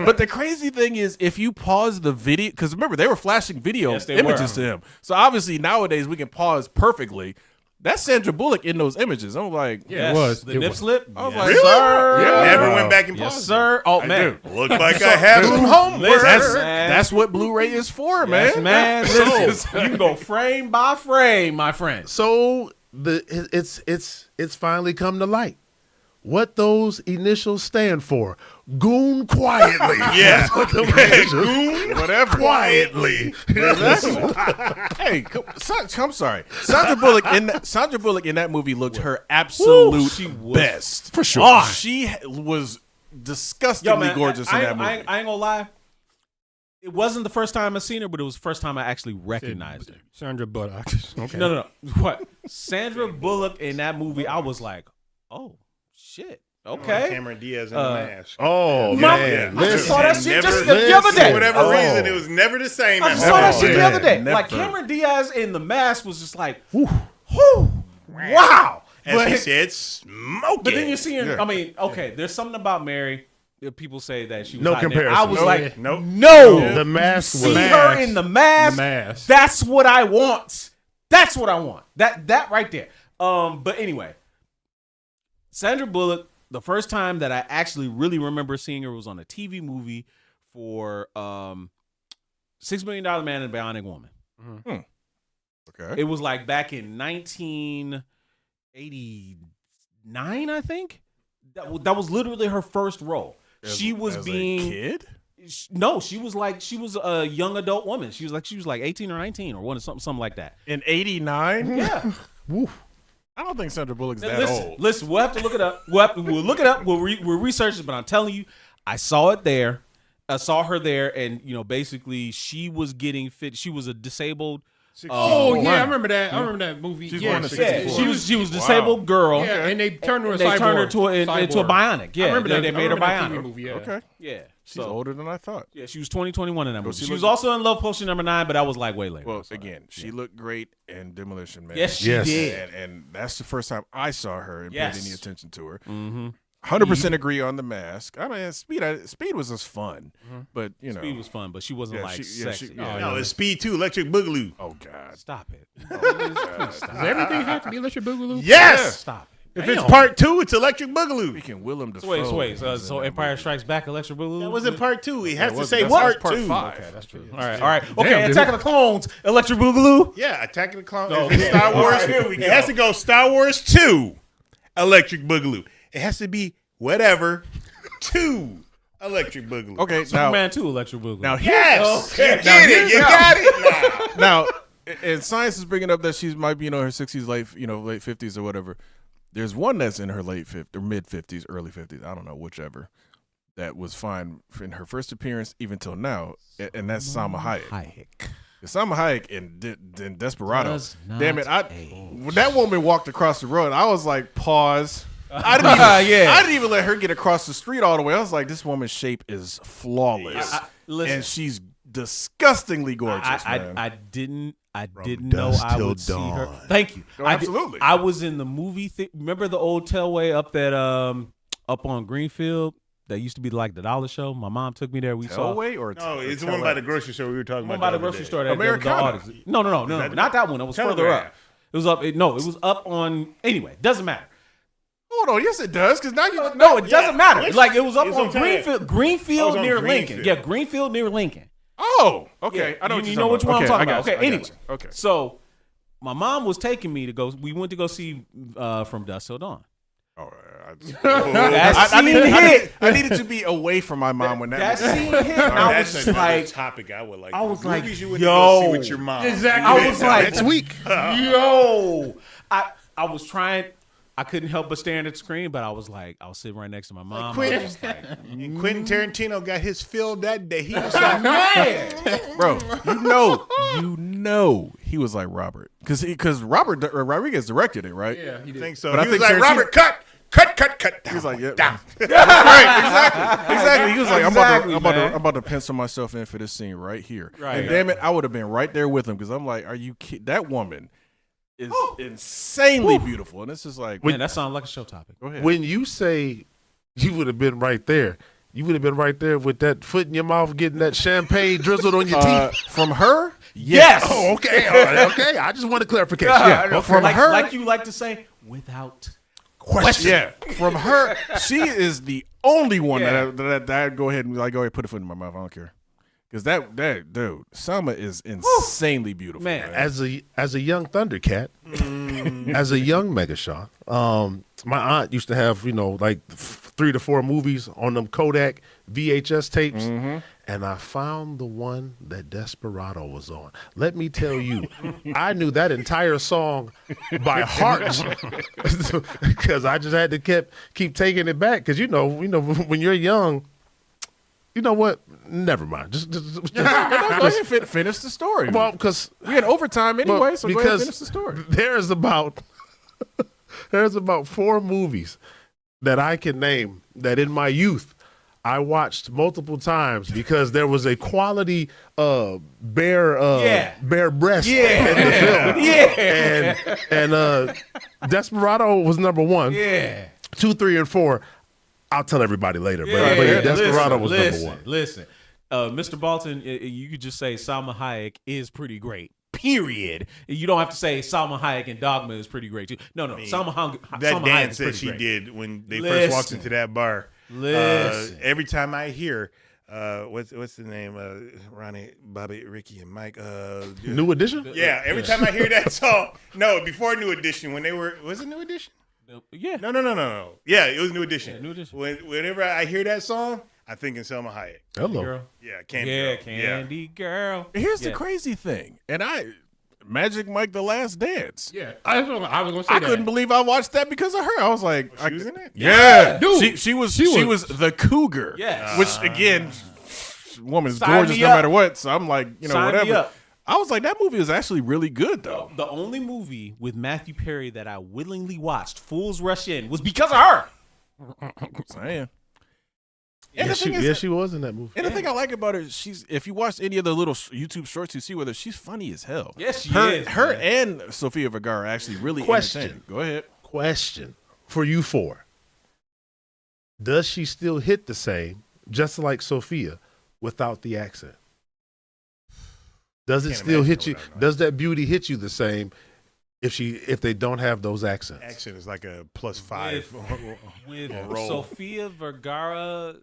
But the crazy thing is, if you pause the video, because remember they were flashing video images to him. So obviously nowadays we can pause perfectly. That's Sandra Bullock in those images. I'm like, Yes. It was. The nip slip. I was Yes, like, sir. Yeah. Never went back and Yes, paused. sir. Oh, man. Look like I have some homework. that's what Blu-ray is for, man. Yes, man. Listen, you can go frame by frame, my friend. So it's finally come to light. what those initials stand for. Goon quietly. Yeah. Goon Whatever. quietly. Hey, I'm sorry. Sandra Bullock in that movie looked her absolute She was- best. For sure. Oh, she was disgustingly gorgeous in that movie. I ain't gonna lie. It wasn't the first time I seen her, but it was the first time I actually recognized her. Sandra Bullock. Okay. No. What? Sandra Bullock in that movie, I was like, oh, shit. Okay. Cameron Diaz in the mask. Oh, man. I just saw that shit just Never- the other day. For whatever reason, it was never the same. I just after saw that that. shit the other day. Never. Like Cameron Diaz in the mask was just like, whew, wow. As he said, smoke But it. then you see her. I mean, okay, there's something about Mary. That people say that she was No hot in there. comparison. I was No, like, Nope. no. The mask See was. her in the mask. The mask. That's what I want. That's what I want. That right there. But anyway, Sandra Bullock. The first time that I actually really remember seeing her was on a TV movie for $6 Million Man and Bionic Woman. Okay. It was like back in 1989, I think. That was literally her first role. She was as being a kid. No, she was a young adult woman. She was like 18 or 19 or something like that. In '89. Yeah. I don't think Sandra Bullock's that old. Listen, we'll have to look it up. We'll look it up. We'll research it. But I'm telling you, I saw it there. I saw her there, and basically she was getting fit. She was a disabled. Oh yeah, I runner. remember that. I remember that movie. She's yeah, born in Yeah, 64. she was a disabled girl. Yeah, and they turned her And a they cyborg. turned her into a bionic. Yeah, I remember that. they I made her remember that bionic. TV movie, yeah. Okay. Yeah, She's older than I thought. Yeah, she was 21 in that movie. she She was looked- also in Love Potion #9, but that was like way later. Well, again, she looked great in Demolition Man. Yes, she Yes. did. And that's the first time I saw her and Yes. paid any attention to her. Mm-hmm. 100% agree on the mask. I mean, Speed was just fun, but Speed was fun, but she wasn't Yeah, like she- yeah, sexy. she- Oh, yeah. No, it's Speed 2, Electric Boogaloo. oh god, Stop it. Does everything have to be Electric Boogaloo? Yes. Stop it. If it's part 2, it's Electric Boogaloo. freaking Willem Dafoe. Wait. was So in that Empire movie. Strikes Back, Electric Boogaloo? That wasn't part 2. He has to was- say that's part 2. 5. Okay, that's true. All right. Okay, Damn, Attack of the Clones, Electric Boogaloo. Yeah, Attack of the Clones. No, If it's okay. Star Wars. All right, here we It go. has to go Star Wars 2, Electric Boogaloo. It has to be whatever 2, Electric Boogaloo. Okay, now Superman 2, Electric Boogaloo. now Yes. Okay. You get it. You got it now. now, and science is bringing up that she might be, her 60s, late 50s or whatever. There's one that's in her late 50s or mid 50s, early 50s. I don't know, whichever. That was fine in her first appearance, even till now, and that's Salma Hayek. Salma Hayek in Desperado. Does not Damn it! age. When that woman walked across the road, I was like, pause. I didn't even let her get across the street all the way. I was like, this woman's shape is flawless, Listen, and she's disgustingly gorgeous. man. I didn't know dusk I till would see her. dawn. Thank you. Oh, absolutely. I was in the movie. Remember the old tailway up that up on Greenfield that used to be like the dollar show? My mom took me there. We saw Hellway or No, it's the one by the grocery store we were talking one about. by the other grocery day. store. That Americana. No, not that one. It was further Telegraph. up. It was up. It was up on. Anyway, doesn't matter. Hold on, yes it does, because now you No, it doesn't matter. Like it was up It's on on Telegraph. Greenfield Oh, it was near on Lincoln. Greenfield. Yeah, Greenfield near Lincoln. Oh, okay. Yeah, I know you what you're know which one I'm talking I got about. you, Okay, I got anyway. you. Okay. So my mom was taking me to go. We went to go see From Dusk Till Dawn. Oh, That scene hit. I needed to be away from my mom when That that. scene hit. And I was That's just another like, topic I would like. I was like, movies you went yo. to go see with your mom. Exactly. I was like, Next week. yo. I was trying. I couldn't help but stare at the screen, but I was sitting right next to my mom. I was Quentin, just like, and Quentin Tarantino got his fill that day. He was like, man. Bro, you know, he was like Robert, because Robert Rodriguez directed it, right? Yeah, he I did. think so. But I He was think like, Tarantino- Robert, cut. He's like, yeah, Down. right, exactly. He was like, Exactly, I'm about to pencil myself in for this scene right here. Right. And damn it, I would have been right there with him because I'm like, are you kidding? That woman is insanely beautiful, and this is like, Man, that sounds like a show topic. go ahead. When you say you would have been right there, you would have been right there with that foot in your mouth, getting that champagne drizzled on your teeth. From her, Yes. Oh, okay. All right, okay. I just wanted clarification. Yeah, Yeah. from like, her- like you like to say, without Question. yeah, from her, she is the only one Yeah. that I'd go ahead and like, go ahead, put a foot in my mouth. I don't care, because that dude, Salma is insanely beautiful, Man. As a young Thundercat, as a young Megashaw, my aunt used to have, like 3 to 4 movies on them Kodak VHS tapes. And I found the one that Desperado was on. Let me tell you, I knew that entire song by heart because I just had to keep taking it back. Because when you're young, you know what? Never mind. Just go ahead and finish the story. Well, because we had overtime anyway, so go ahead and finish the story. There's about 4 movies that I can name that in my youth I watched multiple times because there was a quality bare breast in the film. And Desperado was number 1. 2, 3, and 4. I'll tell everybody later. But Desperado was number 1. Listen, Mr. Bolton, you could just say Salma Hayek is pretty great. Period. You don't have to say Salma Hayek and Dogma is pretty great too. No, Salma Hayek. That Salma dance Hayek that she great. did when they first walked into that bar. Every time I hear, what's the name? Ronnie, Bobby, Ricky, and Mike. New Edition? Yeah, every time I hear that song. No, before New Edition, when they were, was it New Edition? Yeah. No. Yeah, it was New Edition. Yeah, New Edition. Whenever I hear that song, I think in Selma Hayek. Hello. Girl. Yeah, Candy Girl. Candy Girl. Here's the crazy thing, and Magic Mike: The Last Dance. Yeah, I was going to say I that. couldn't believe I watched that because of her. I was like, She was in it? Yeah, Dude, she was the cougar. Yes. Which again, woman's Sign gorgeous me no up. matter what. So I'm like, Sign me whatever. up. I was like, that movie is actually really good though. The only movie with Matthew Perry that I willingly watched, Fools Rush In, was because of her. I'm saying. Yeah, she was in that movie. And the thing I like about her, if you watch any of the little YouTube shorts, you see whether she's funny as hell. Yes, she is. Her Man. and Sofia Vergara are actually really Question. entertaining. Go ahead. Question for you 4. Does she still hit the same, just like Sophia, without the accent? Does it still hit you? Does that beauty hit you the same if they don't have those accents? Accent is like a +5. With roll. Sofia Vergara.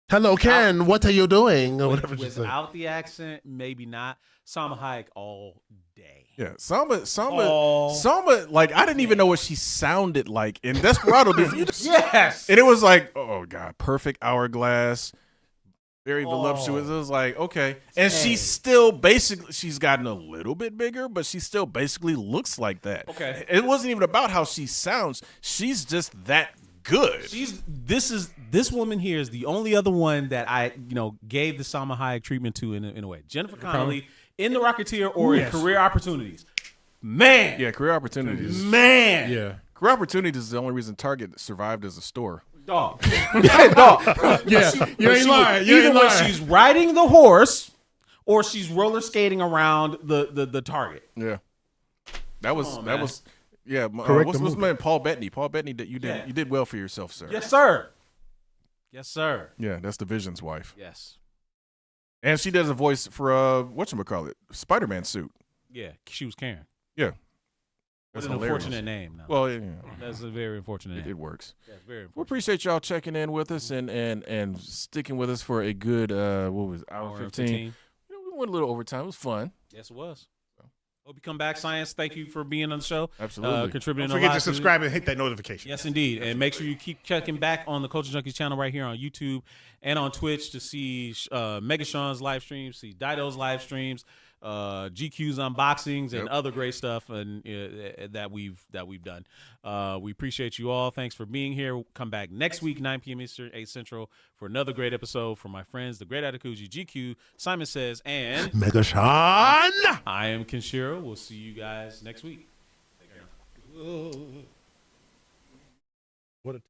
Hello, Ken. What are you doing? Or whatever she said. Without the accent, maybe not. Salma Hayek all day. Yeah, Salma, like I didn't even know what she sounded like in Desperado. Yes, and it was like, oh god, perfect hourglass, very voluptuous. It was like, okay, and she's still basically, she's gotten a little bit bigger, but she still basically looks like that. Okay, it wasn't even about how she sounds; she's just that good. This woman here is the only other one that I gave the Salma Hayek treatment to in a way. Jennifer Connelly in The Rocketeer or in Career Opportunities. Man. Yeah, Career Opportunities. Man. Yeah. Career Opportunities is the only reason Target survived as a store. Dog. Dog. Yeah, you ain't lying. You ain't when lying. she's riding the horse or she's roller skating around the Target. Yeah. That was yeah. Correct What's the my movie. man? Paul Bettany. Paul Bettany, you did well for yourself, sir. Yes, sir. Yes, sir. Yeah, that's the Vision's wife. Yes. And she does a voice for whatchamacallit, Spider-Man suit. Yeah, she was Karen. Yeah. That's That's an hilarious. unfortunate name. No. Well, yeah, That's a very unfortunate name. it works. Yeah, very We unfortunate. appreciate y'all checking in with us and sticking with us for a good what was it, hour 15. We went a little overtime. It was fun. Yes, it was. Hope you come back, Science. Thank you for being on the show. Absolutely. Contributing Don't a forget lot to subscribe and hit that notification. Yes, indeed. And make sure you keep checking back on the Culture Junkies channel right here on YouTube and on Twitch to see Mega Sean's live streams, see Dido's live streams, GQ's unboxings, and other great stuff and that we've done. We appreciate you all. Thanks for being here. Come back next week, 9 p.m. Eastern, 8 Central, for another great episode from my friends, the Great Atakuji, GQ, Simon Says, and Mega Sean. I am Kenshiro. We'll see you guys next week. What a